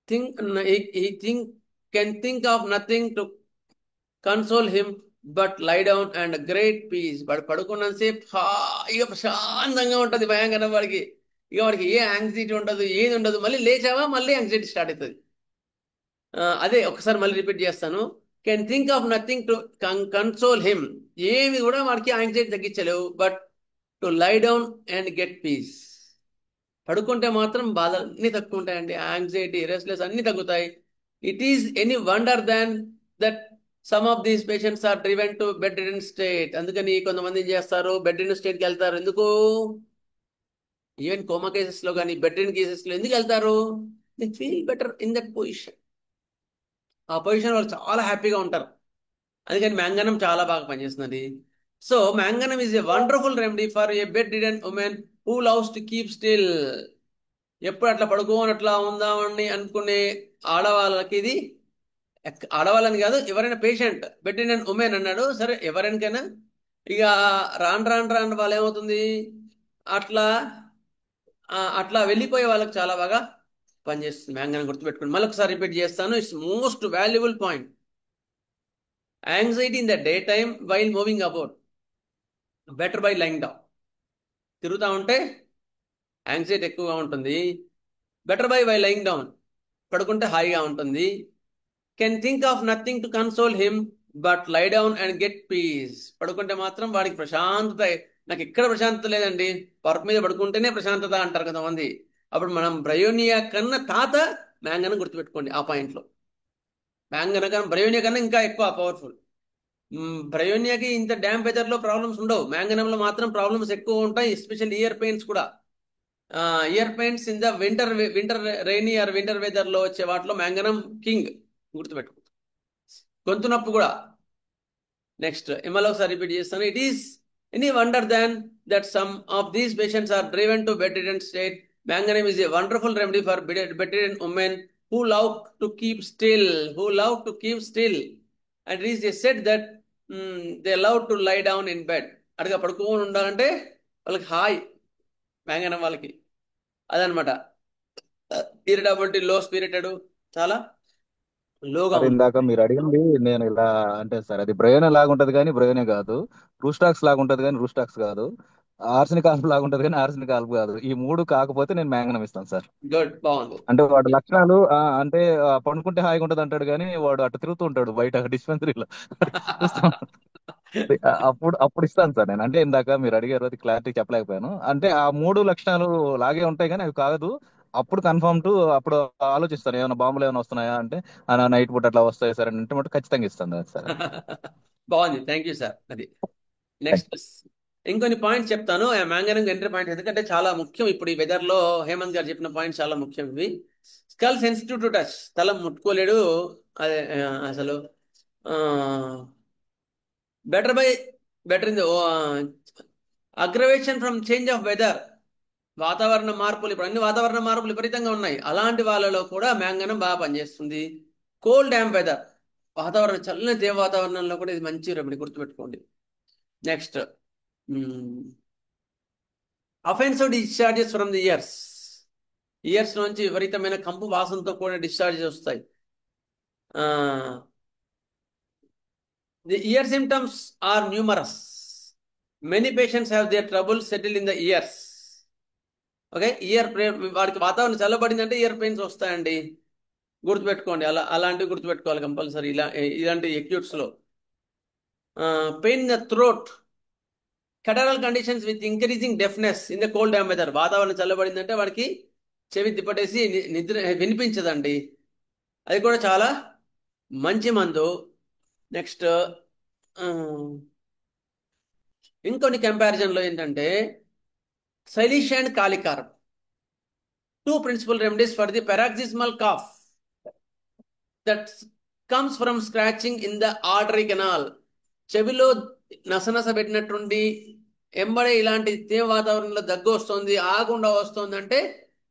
think, can think of nothing to console him but lie down and great peace. వాడు పడుకున్నంతసేపు హాయిగా ప్రశాంతంగా ఉంటుంది భయంకరం వాడికి. ఇక వాడికి ఏ యాంగ్జైటీ ఉండదు, ఏది ఉండదు. మళ్ళీ లేచావా మళ్ళీ యాంగ్జైటీ స్టార్ట్ అవుతుంది. అదే ఒకసారి మళ్ళీ రిపీట్ చేస్తాను. Can think of nothing to console him. ఏమి కూడా వాడికి యాంగ్జైటీ తగ్గించలేవు. But to lie down and get peace. పడుకుంటే మాత్రం బాధలు అన్ని తక్కువ ఉంటాయండి. యాంగ్జైటీ, రెస్ట్లెస్ అన్ని తగ్గుతాయి. It is any wonder than that some of these patients are driven to bedridden state. అందుకని కొంతమంది ఏం చేస్తారు, బెడ్ రిడన్ స్టేట్కి వెళ్తారు. ఎందుకు? ఈవెన్ కోమా కేసెస్ లో కానీ బెడ్ రిడన్ కేసెస్ లో ఎందుకు వెళ్తారు? They feel better in that position. ఆ పొజిషన్ వాళ్ళు చాలా హ్యాపీగా ఉంటారు. అందుకని మ్యాంగనం చాలా బాగా పనిచేస్తుంది. So manganum is a wonderful remedy for a bedridden women who loves to keep still. ఎప్పుడు అట్లా పడుకోని అట్లా ఉందామని అనుకునే ఆడవాళ్ళకి ఇది, ఆడవాళ్ళని కాదు, ఎవరైనా పేషెంట్ బెడ్ రిడన్ ఉమెన్ అన్నాడు, సరే ఎవరైనా ఇక రాను వాళ్ళు ఏమవుతుంది, అట్లా అట్లా వెళ్ళిపోయే వాళ్ళకి చాలా బాగా పనిచేస్తుంది మ్యాంగనం. గుర్తుపెట్టుకుని మళ్ళీ ఒకసారి రిపీట్ చేస్తాను. It's most valuable point. Anxiety in the day time while moving about, better by లైంగ్ down. తిరుగుతూ ఉంటే యాంగ్జైటీ ఎక్కువగా ఉంటుంది. బెటర్ బై లైంగ్ డౌన్, పడుకుంటే హాయిగా ఉంటుంది. Can think of nothing to console him but lie down and get peace. పడుకుంటే మాత్రం వాడికి ప్రశాంతత. నాకు ఎక్కడ ప్రశాంతత లేదండి, పరుపు మీద పడుకుంటేనే ప్రశాంతత అంటారు కొంతమంది. అప్పుడు మనం బ్రయోనియా కన్నా తాత మ్యాంగనం గుర్తుపెట్టుకోండి. ఆ పాయింట్లో మ్యాంగనం కన్నా బ్రయోనియా కన్నా ఇంకా ఎక్కువ పవర్ఫుల్. బ్రయోనియాకి ఇంత డ్యామ్ వెదర్లో ప్రాబ్లమ్స్ ఉండవు, మ్యాంగనంలో మాత్రం ప్రాబ్లమ్స్ ఎక్కువ ఉంటాయి. ఎస్పెషల్ ఇయర్ పెయిన్స్ కూడా. Ear pains in the winter rainy or winter weather లో వచ్చే వాటిలో మ్యాంగనం కింగ్, గుర్తుపెట్టుకో. గొంతు నొప్పి కూడా. నెక్స్ట్ మళ్ళీ ఒకసారి రిపీట్ చేస్తాను. It is any wonder than that some of these patients are driven to bedridden state. Manganum is a wonderful remedy for bedridden women who love to keep still, and it is said that they love to lie down in bed. అడిగా పడుకోని ఉండాలంటే వాళ్ళకి hi మ్యాంగనం వాళ్ళకి అదనమాట. Irritability, లో spirited, చాలా లోగా sir ఉంటుంది. ఇందాక మీరు అడిగింది నేను ఇలా అంటే సార్ అది బ్రయోనే లాగా ఉంటది కానీ బ్రయోనే కాదు, రూస్టాక్స్ లాగా ఉంటది కానీ రూస్టాక్స్ కాదు, ఆర్సనిక్ ఆల్ప్ లాగా ఉంటది కానీ ఆర్సనిక్ ఆల్ప్ కాదు. ఈ మూడు కాకపోతే నేను మ్యాంగనం ఇస్తాను సార్. గుడ్, బాగుంది. అంటే వాడి లక్షణాలు అంటే పడుకుంటే హాయిగా ఉంటది అంటాడు కానీ వాడు అటు తిరుగుతూ ఉంటాడు బయట డిస్పెన్సరీలో చూస్తాం. అప్పుడు ఇస్తాను సార్ నేను. అంటే ఇందాక మీరు అడిగారు, అది క్లారిటీ చెప్పలేకపోయాను. అంటే ఆ మూడు లక్షణాలు లాగే ఉంటాయి కానీ అవి కాదు. అప్పుడు కన్ఫర్మ్ టు అప్పుడు ఆలోచిస్తాను ఏమైనా బాంబులు ఏమైనా వస్తున్నాయా అంటే నైట్ పూట అట్లా వస్తాయి సార్ అంటే మటు ఖచ్చితంగా ఇస్తాను సార్. బాగుంది, థ్యాంక్ యూ సార్. అది నెక్స్ట్ ఇంకొన్ని పాయింట్స్ చెప్తాను. మ్యాంగనం ఎంట్రీ పాయింట్ ఎందుకంటే చాలా ముఖ్యం ఇప్పుడు ఈ వెదర్ లో. హేమంత్ గారు చెప్పిన పాయింట్స్ చాలా ముఖ్యం ఇవి. స్కల్ సెన్సిటివ్ టు టచ్, తల ముట్టుకోలేడు. అదే అసలు better in the aggravation from change of weather. వాతావరణ మార్పులు, ఇప్పుడు అన్ని వాతావరణ మార్పులు విపరీతంగా ఉన్నాయి. అలాంటి వాళ్ళలో కూడా మ్యాంగనం బాగా పనిచేస్తుంది. కోల్డ్ డ్యామ్ వెదర్, వాతావరణం చల్లని తేవ వాతావరణంలో కూడా ఇది మంచి రెమెడీ, గుర్తుపెట్టుకోండి. Next offensive discharges from the ears నుంచి విపరీతమైన కంపు వాసనతో కూడా డిశ్చార్జెస్ వస్తాయి. The ear symptoms are numerous. Many patients have their trouble settle in the ears. Okay, వాడికి వాతావరణం చల్లబడిందంటే ఇయర్ పెయిన్స్ వస్తాయండి, గుర్తుపెట్టుకోండి. అలాంటివి గుర్తుపెట్టుకోవాలి కంపల్సరీ. ఇలాంటి ఎక్యూట్స్ లో pain in the throat, catarrhal conditions with increasing deafness in the cold damp weather. వాతావరణం చల్లబడిందంటే వాడికి చెవి తిప్పటేసి నిద్ర వినిపించదండి, అది కూడా చాలా మంచి మందు. నెక్స్ట్ ఇంకొన్ని కంపారిజన్లో ఏంటంటే సైలిష్ and కాలికార్బ్, 2 principal remedies for the paroxysmal cough that comes from scratching in the artery canal. చెవిలో నసనస పెట్టినట్టుండి ఎంబడే ఇలాంటి తీవ్ర వాతావరణంలో దగ్గు వస్తుంది, ఆగకుండా వస్తుంది అంటే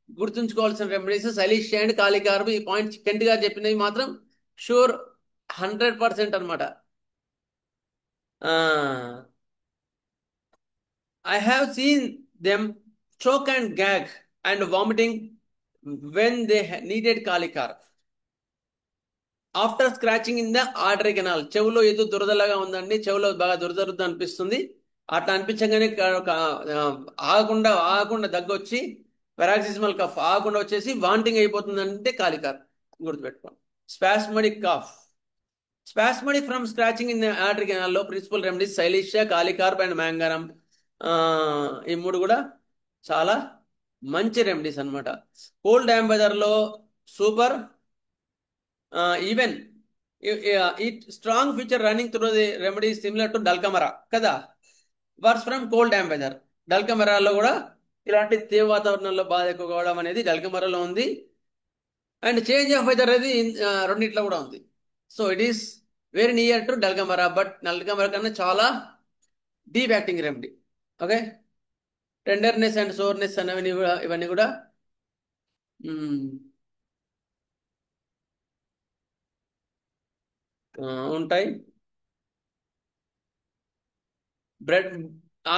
గుర్తుంచుకోవాల్సిన రెమెడీస్ సైలిష్ అండ్ కాలికార్బ్. ఈ పాయింట్ కెంట్ గారు చెప్పినవి మాత్రం షూర్ 100% అనమాట. I have seen them choke and gag and vomiting when they needed Kali carb. After scratching in the artery canal, చెవులో ఏదో దురదలాగా ఉందండి, చెవులో బాగా దురద అనిపిస్తుంది, అట్లా అనిపించగానే ఆగకుండా దగ్గొచ్చి పెరాక్సిస్మల్ కఫ్ ఆగకుండా వచ్చేసి వాంటింగ్ అయిపోతుంది అంటే కాలికార్, గుర్తుపెట్టుకోండి. Spasmodic cough, spasmodic from scratching in the artery కెనాల్లో principal remedies silicea, Kali carb and manganum. ఈ మూడు కూడా చాలా మంచి రెమెడీస్ అనమాట. కోల్డ్ డ్యామ్ వెదర్లో super. Even it strong feature running through the remedy similar to dulcamara కదా, worse from cold damp weather. డల్కమరాలో కూడా ఇలాంటి తీవ్ర వాతావరణంలో బాధ ఎక్కువ కావడం అనేది డల్కమరాలో ఉంది. అండ్ చేంజ్ ఆఫ్ వెదర్ అనేది రెండిట్లో కూడా ఉంది. So it is very near to dulcamara, but dulcamara కన్నా చాలా deep acting remedy. Okay, tenderness and soreness అనేవి ఇవన్నీ కూడా ఉంటాయి.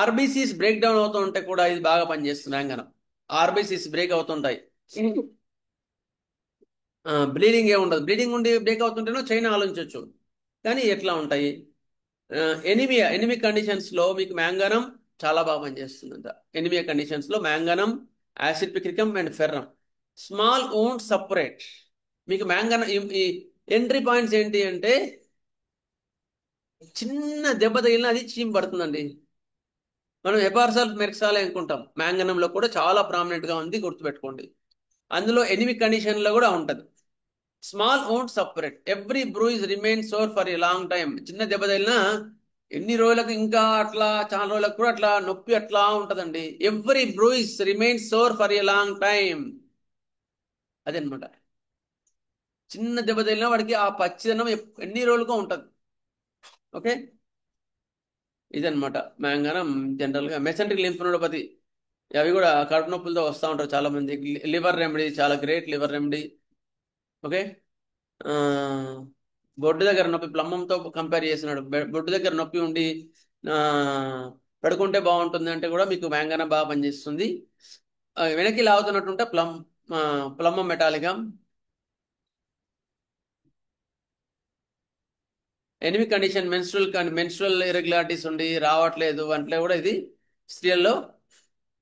ఆర్బీసీస్ బ్రేక్ డౌన్ అవుతూ ఉంటే కూడా ఇది బాగా పనిచేస్తుంది. మ్యాంగనం ఆర్బీసీస్ బ్రేక్ అవుతుంటాయి, బ్లీడింగ్ ఏముండదు. బ్లీడింగ్ ఉండి బ్రేక్ అవుతుంటేనో చైనా ఆలోచించవచ్చు, కానీ ఎట్లా ఉంటాయి. ఎనిమిక్ కండిషన్స్లో మీకు మ్యాంగనం చాలా బాగా పనిచేస్తుందంట. ఎనిమియా కండిషన్స్లో manganum, acid picricum and ferrum. Small wound suppurate. మీకు మ్యాంగనం ఈ ఎంట్రీ పాయింట్స్ ఏంటి అంటే, చిన్న దెబ్బ తగిలిన అది చీమ్ పడుతుందండి. మనం హెపార్సాల్ మెర్క్సాల్ అనుకుంటాం, మ్యాంగనంలో కూడా చాలా ప్రామినెంట్గా ఉంది, గుర్తుపెట్టుకోండి. అందులో ఎనిమిక్ కండిషన్లో కూడా ఉంటుంది. Small wound suppurate, every bruise remain sore for a long time. చిన్న దెబ్బ తగిలినా ఎన్ని రోజులకు, ఇంకా అట్లా చాలా రోజులకు కూడా అట్లా నొప్పి అట్లా ఉంటుందండి. Every bruise remain sore for a long time, అదనమాట. చిన్న దెబ్బ తగిలినా వాడికి ఆ పచ్చిదనం ఎన్ని రోజులుగా ఉంటుంది. ఓకే, ఇదనమాట మ్యాంగనం. జనరల్గా మెసెంట్రిక్ లింఫనోపతి అవి కూడా కడుపు నొప్పులతో వస్తూ ఉంటారు చాలా మంది. లివర్ రెమెడీ చాలా గ్రేట్, లివర్ రెమెడీ. ఓకే, బొడ్డు దగ్గర నొప్పి ప్లమ్మంతో కంపేర్ చేసినాడు. బొడ్డు దగ్గర నొప్పి ఉండి పడుకుంటే బాగుంటుంది అంటే కూడా మీకు మ్యాంగనం బాగా పనిచేస్తుంది. వెనక్కి లాగుతున్నట్టుంటే ప్లమ్మం మెటాలికం. ఎనిమిక్ కండిషన్ మెన్స్ట్రువల్ ఇరెగ్యులారిటీస్ ఉండి రావట్లేదు అంటే కూడా ఇది స్త్రీలలో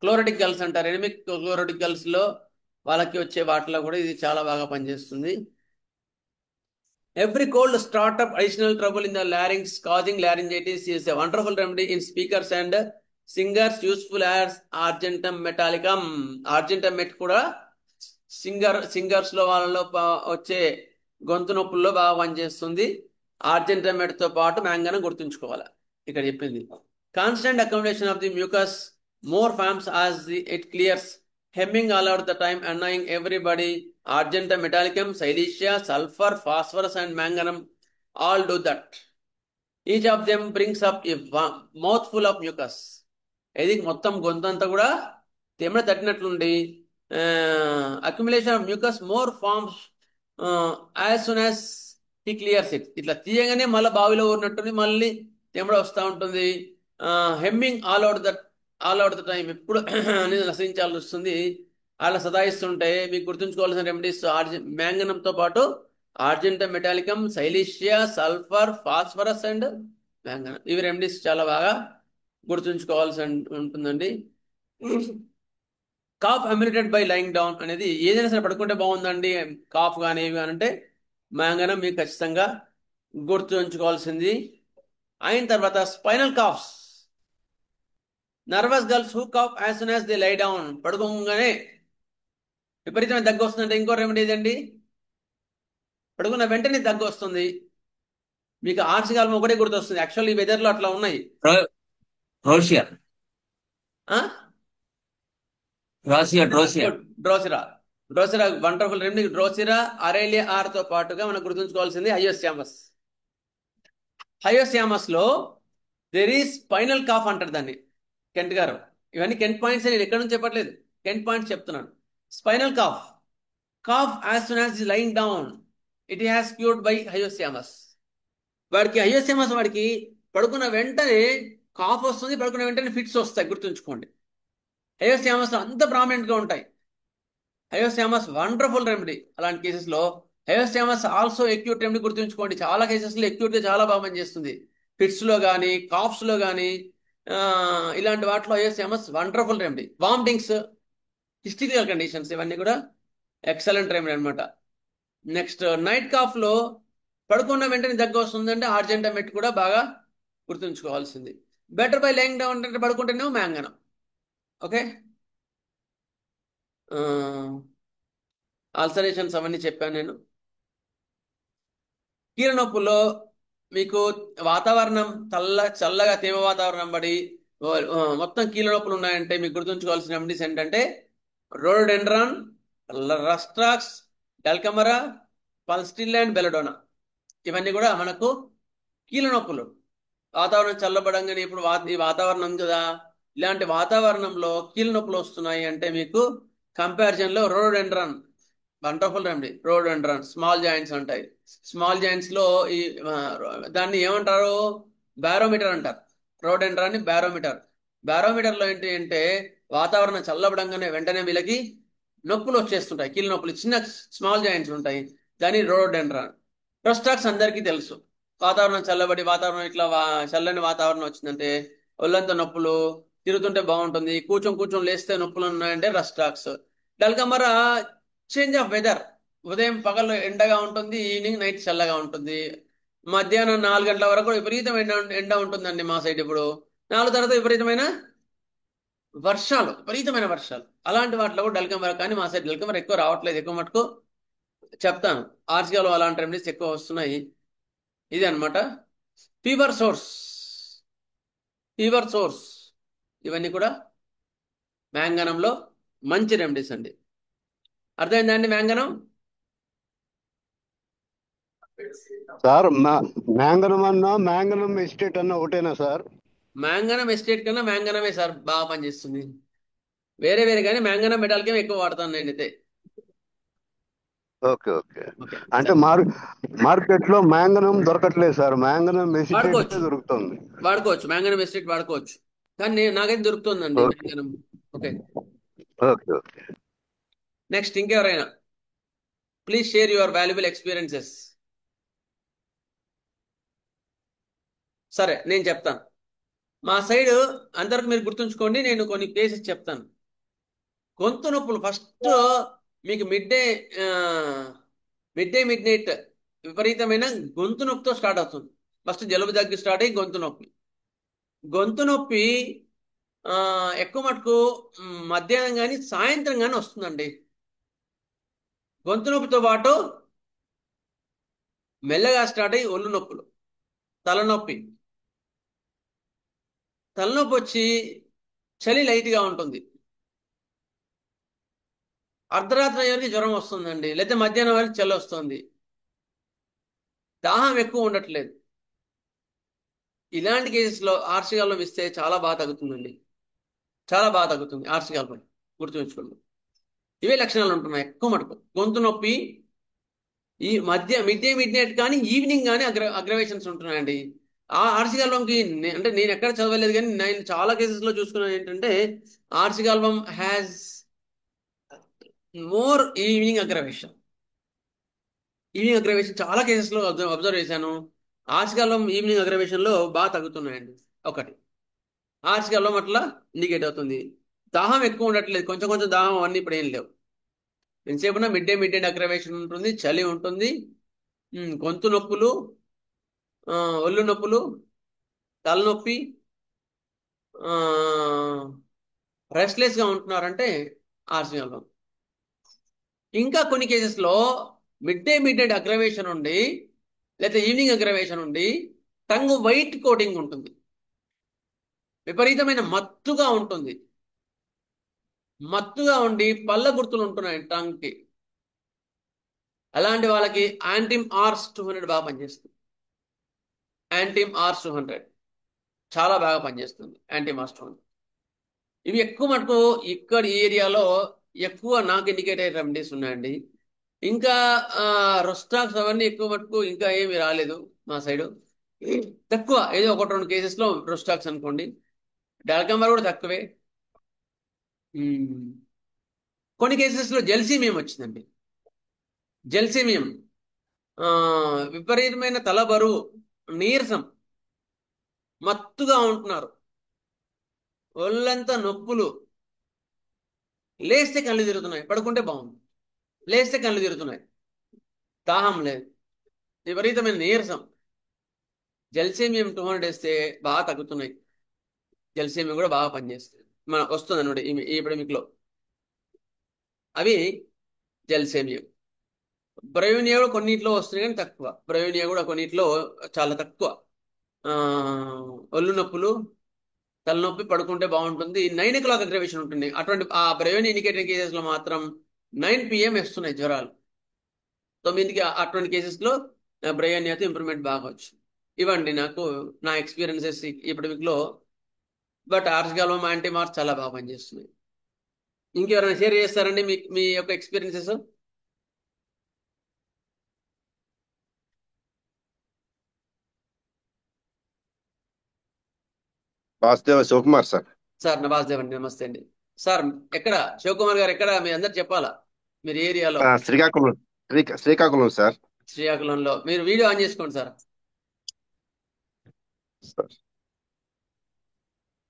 క్లోరటిక్ గర్ల్స్ అంటారు. ఎనిమిక్ క్లోరటిక్ గర్ల్స్లో వాళ్ళకి వచ్చే వాటిలో కూడా ఇది చాలా బాగా పనిచేస్తుంది. Every cold startup additional trouble in the larynx causing laryngitis is a wonderful remedy in speakers and singers, useful as argentum metallicum. Argentum met కూడా సింగర్స్ లో వాళ్ళలో వచ్చే గొంతు నొప్పుల్లో బాగా పనిచేస్తుంది. ఆర్జెంటమ్ మెట్ తో పాటు మ్యాంగనం గుర్తుంచుకోవాలి. ఇక్కడ చెప్పింది constant accommodation of the mucus more forms as it clears, hemming all out the time, annoying everybody. Argentum metallicum, silicia, sulfur, phosphorus and manganum all do that. Each of them brings up a mouthful of mucus. ఇది మొత్తం గొంతంతా కూడా తెమ్మ తట్టినట్లుండి accumulation of mucus more forms as soon as he clears it. ఇట్లా తీయగానే మళ్ళీ బావిలో ఊరినట్టు మళ్ళీ తెమ్మడ వస్తూ ఉంటుంది. Hemming all out the time, ఎప్పుడు అనేది నశించాల్సి వస్తుంది. అలా సదాయిస్తుంటే మీకు గుర్తుంచుకోవాల్సిన రెమెడీస్ మ్యాంగనంతో పాటు ఆర్జెంటమ్ మెటాలికం, సైలీషియా, సల్ఫర్, ఫాస్ఫరస్ అండ్ మ్యాంగనం. ఇవి రెమెడీస్ చాలా బాగా గుర్తుంచుకోవాల్సి ఉంటుందండి. కాఫ్ అమ్యులేటెడ్ బై లయింగ్ డౌన్ అనేది ఏదైనా సరే పడుకుంటే బాగుందండి, కాఫ్ కానీ ఏవి కానీ అంటే మ్యాంగనం మీకు ఖచ్చితంగా గుర్తుంచుకోవాల్సింది. అయిన తర్వాత spinal coughs, nervous girls who cough as soon as they lie down. పడుకోగానే విపరీతమైన దగ్గు వస్తుందంటే ఇంకో రెమెడీ ఏదండి, పడుకున్న వెంటనే దగ్గు వస్తుంది. మీకు ఆర్సికాలం ఒకటే గుర్తొస్తుంది. యాక్చువల్ ఈ వెదర్లో అట్లా ఉన్నాయి. డ్రోసిరా వండర్ఫుల్ రెమెడీ. డ్రోసిరా, అరేలియా ఆర్ తో పాటుగా మనం గుర్తుంచుకోవాల్సింది హయోస్యామస్ లో దెర్ ఈస్ స్పైనల్ కాఫ్ అంటారు దాన్ని. కెంట్ గారు ఇవన్నీ కెంట్ పాయింట్స్ నేను ఎక్కడ నుంచి చెప్పట్లేదు, కెంట్ పాయింట్స్ చెప్తున్నాను. Spinal cough as soon as is lying down it has cured by hyoscyamus. వాడికి హయోస్యామస్ వాడికి పడుకున్న వెంటనే కాఫ్ వస్తుంది, పడుకున్న వెంటనే ఫిట్స్ వస్తాయి. గుర్తుంచుకోండి, హయోస్యామస్ అంత ప్రామినెంట్ గా ఉంటాయి. హయోస్యామస్ వండర్ఫుల్ రెమెడీ అలాంటి కేసెస్లో హెయోస్టామస్ ఆల్సో ఎక్యూట్ రెమెడీ గుర్తుంచుకోండి. చాలా కేసెస్లో ఎక్యూట్గా చాలా బాగా పనిచేస్తుంది. ఫిట్స్లో కానీ కాఫ్స్లో కానీ ఇలాంటి వాటిలో హెయోస్టామస్ వండర్ఫుల్ రెమెడీ. వామిటింగ్స్, హిస్టీరియల్ కండిషన్స్ ఇవన్నీ కూడా ఎక్సలెంట్ రెమెడీ అనమాట. నెక్స్ట్ నైట్ కాఫ్లో పడుకున్న వెంటనే దగ్గు వస్తుందంటే ఆర్జెంటమెట్ కూడా బాగా గుర్తుంచుకోవాల్సింది. బెటర్ బై లేయింగ్ డౌన్ అంటే పడుకుంటేనేమో మ్యాంగనం. ఓకే, అల్సరేషన్స్ అవన్నీ చెప్పాను నేను. కీళ్ళ నొప్పుల్లో మీకు వాతావరణం చల్లగా తేమ వాతావరణం పడి మొత్తం కీళ్ళ నొప్పులు ఉన్నాయంటే మీకు గుర్తుంచుకోవాల్సిన రెమెడీస్ ఏంటంటే రోడోడెండ్రాన్, రస్ట్రాక్స్, డల్కమరా, పల్స్టిల్ అండ్ బెలడోనా. ఇవన్నీ కూడా మనకు కీళ్ళ నొప్పులు. వాతావరణం చల్లబడంగానే ఇప్పుడు ఈ వాతావరణం కదా, ఇలాంటి వాతావరణంలో కీళ్ళ నొప్పులు వస్తున్నాయి అంటే మీకు కంపారిజన్లో rhododendron wonderful remedy. Rhododendron small joints ఉంటాయి. స్మాల్ జాయింట్స్ లో ఈ దాన్ని ఏమంటారు, బారోమీటర్ అంటారు. రోడోడెండ్రాన్ని బారోమీటర్. బారోమీటర్ లో ఏంటి అంటే వాతావరణం చల్లబడంగానే వెంటనే వీళ్ళకి నొప్పులు వచ్చేస్తుంటాయి, కీళ్ళ నొప్పులు, చిన్న స్మాల్ జాయింట్స్ ఉంటాయి. దాని రోడోడెండ్రాన్. ప్రొస్టాక్స్ అందరికీ తెలుసు. వాతావరణం చల్లబడి వాతావరణం ఇట్లా చల్లని వాతావరణం వచ్చిందంటే ఒళ్ళంతా నొప్పులు, తిరుగుతుంటే బాగుంటుంది, కూర్చొని లేస్తే నొప్పులు ఉన్నాయంటే రస్టాక్స్. డల్కమరా చేంజ్ ఆఫ్ వెదర్, ఉదయం పగలు ఎండగా ఉంటుంది, ఈవినింగ్ నైట్ చల్లగా ఉంటుంది. మధ్యాహ్నం 4 గంటల వరకు విపరీతమైన ఎండ ఉంటుందండి మా సైడ్. ఇప్పుడు 4 తర్వాత విపరీతమైన వర్షాలు. అలాంటి వాటిలో కూడా డల్కమరా, కానీ మా సైడ్ డల్కమరా ఎక్కువ రావట్లేదు. ఎక్కువ మటుకు చెప్తాను ఆర్సియాలో అలాంటి రెమెడీస్ ఎక్కువ వస్తున్నాయి. ఇది అనమాట. ఫీవర్ సోర్స్ ఇవన్నీ కూడా మ్యాంగనంలో మంచి రెమెడీస్ అండి. అర్థమైందండి మ్యాంగనం? సార్ మ్యాంగనం అన్నా మ్యాంగనం ఎస్టేట్ అన్నా ఒకటేనా సార్? మ్యాంగనం ఎస్టేట్ కన్నా మ్యాంగనమే సార్ బాగా పనిచేస్తుంది. వేరే కానీ మ్యాంగనం మెటాల్కేం ఎక్కువ వాడతాను నేనైతే. ఓకే అంటే మార్కెట్ లో మ్యాంగనం దొరకట్లేదు సార్, మ్యాంగనం ఎస్టేట్ దొరుకుతుంది. వాడుకోవచ్చు, మ్యాంగనం ఎస్టేట్ వాడుకోవచ్చు, కానీ నాకైతే దొరుకుతుందండి మ్యాంగనం. ఓకే. నెక్స్ట్ ఇంకెవరైనా please share your valuable experiences. సరే నేను చెప్తాను. మా సైడ్ అందరికి మీరు గుర్తుంచుకోండి, నేను కొన్ని కేసెస్ చెప్తాను. గొంతు నొప్పులు ఫస్ట్ మీకు మిడ్ నైట్ విపరీతమైన గొంతు నొప్పితో స్టార్ట్ అవుతుంది. ఫస్ట్ జలుబు దగ్గు స్టార్ట్ అయ్యి గొంతు నొప్పి ఎక్కువ మటుకు మధ్యాహ్నం కానీ సాయంత్రం కానీ వస్తుందండి. గొంతు నొప్పితో పాటు మెల్లగా స్టార్ట్ అయ్యి ఒళ్ళు నొప్పులు, తలనొప్పి వచ్చి చలి లైట్గా ఉంటుంది. అర్ధరాత్రి అయ్యేవరకు జ్వరం వస్తుందండి, లేదా మధ్యాహ్నం వరకు చలి వస్తుంది, దాహం ఎక్కువ ఉండట్లేదు. ఇలాంటి కేసెస్లో ఆర్సిగాల్వం ఇస్తే చాలా బాగా తగ్గుతుందండి, చాలా బాగా తగ్గుతుంది ఆర్సిగాల్వం. గుర్తుంచుకోండి, ఇవే లక్షణాలు ఉంటున్నాయి ఎక్కువ మటుకు. గొంతు నొప్పి ఈ మిడ్ నైట్ కానీ ఈవినింగ్ కానీ అగ్రవేషన్స్ ఉంటున్నాయండి. ఆ ఆర్సిగాల్వంకి అంటే నేను ఎక్కడ చదవలేదు, కానీ నేను చాలా కేసెస్లో చూసుకున్నాను ఏంటంటే ఆర్సిగాల్వం హ్యాస్ మోర్ ఈవినింగ్ అగ్రవేషన్ చాలా కేసెస్లో అబ్జర్వ్ చేశాను. ఆర్సిగాల్వం ఈవినింగ్ అగ్రవేషన్లో బాగా తగ్గుతున్నాయండి. ఒకటి ఆర్సిగాల్వం అట్లా ఇండికేట్ అవుతుంది. దాహం ఎక్కువ ఉండట్లేదు, కొంచెం దాహం అవన్నీ ఇప్పుడు ఏం లేవు. ఎంతసేపున మిడ్ నైట్ అగ్రవేషన్ ఉంటుంది, చలి ఉంటుంది, గొంతు నొప్పులు, ఒళ్ళు నొప్పులు, తలనొప్పి, రెస్ట్లెస్గా ఉంటున్నారంటే ఆర్సిగాల్వం. ఇంకా కొన్ని కేసెస్లో మిడ్ నైట్ అగ్రవేషన్ ఉండి లేదా ఈవినింగ్ అగ్రవేషన్ ఉండి టంగ్ వైట్ కోటింగ్ ఉంటుంది, విపరీతమైన మత్తుగా ఉంటుంది, మత్తుగా ఉండి పళ్ళ గుర్తులు ఉంటున్నాయి టంగ్కి. అలాంటి వాళ్ళకి యాంటిమ్ ఆర్స్ 200 బాగా పనిచేస్తుంది. యాంటిమ్ ఆర్స్ 200 చాలా బాగా పనిచేస్తుంది. యాంటిమ్ ఆర్స్ 200 ఇవి ఎక్కువ మటుకు ఇక్కడ ఈ ఏరియాలో ఎక్కువ నాకు ఇండికేట్ అయ్యే రెమెడీస్ ఉన్నాయండి. ఇంకా రొస్టాక్స్ అవన్నీ ఎక్కువ మటుకు ఇంకా ఏమి రాలేదు మా సైడు, తక్కువ. ఏదో 1-2 కేసెస్లో రొస్టాక్స్ అనుకోండి. డాల్కమర్ కూడా తక్కువే. కొన్ని కేసెస్లో జెల్సీమియం వచ్చిందండి. జెల్సీమియం విపరీతమైన తల బరువు, నీరసం, మత్తుగా ఉంటున్నారు, ఒళ్ళంతా నొప్పులు, లేస్తే కళ్ళు తిరుగుతున్నాయి, పడుకుంటే బాగుంది, లేస్తే కళ్ళు తిరుగుతున్నాయి, దాహం లేదు, విపరీతమైన నీరసం. జల్సేమియం 200 వేస్తే బాగా తగ్గుతున్నాయి. జల్సేమియం కూడా బాగా పనిచేస్తుంది, మన వస్తుంది అనమాట ఈ ఎపిడమిక్లో. అవి జల్సేమియం. బ్రయోనియా కూడా కొన్నిట్లో వస్తుంది కానీ తక్కువ. బ్రయోనియా కూడా కొన్నిట్లో చాలా తక్కువ. ఒళ్ళు నొప్పులు, తలనొప్పి, పడుకుంటే బాగుంటుంది. 9 o'clock అగ్రవేషన్ ఉంటుంది. అటువంటి ఆ బ్రయోని ఇండికేటింగ్ కేసెస్లో మాత్రం 9 PM వస్తున్నాయి జ్వరాలు. 9కి అటువంటి కేసెస్లో బ్రయోనియాతో ఇంప్రూవ్మెంట్ బాగా వచ్చు. ఇవ్వండి నాకు నా ఎక్స్పీరియన్సెస్ ఎపిడమిక్లో. బట్ ఆర్స్గాల్వం యాంటీమార్స్ చాలా బాగా పనిచేస్తున్నాయి. ఇంకెవరైనా షేర్ చేస్తారండి మీ యొక్క experiences? Vasudeva Shivakumar sir. Sir Navajdev అండి, నమస్తే అండి సార్. ఎక్కడ శివకుమార్ గారు, ఎక్కడ మీ అందరు చెప్పాలా మీరు ఏరియాలో? శ్రీకాకుళం. శ్రీకాకుళం సార్. శ్రీకాకుళంలో. మీరు వీడియో ఆన్ చేసుకోండి సార్.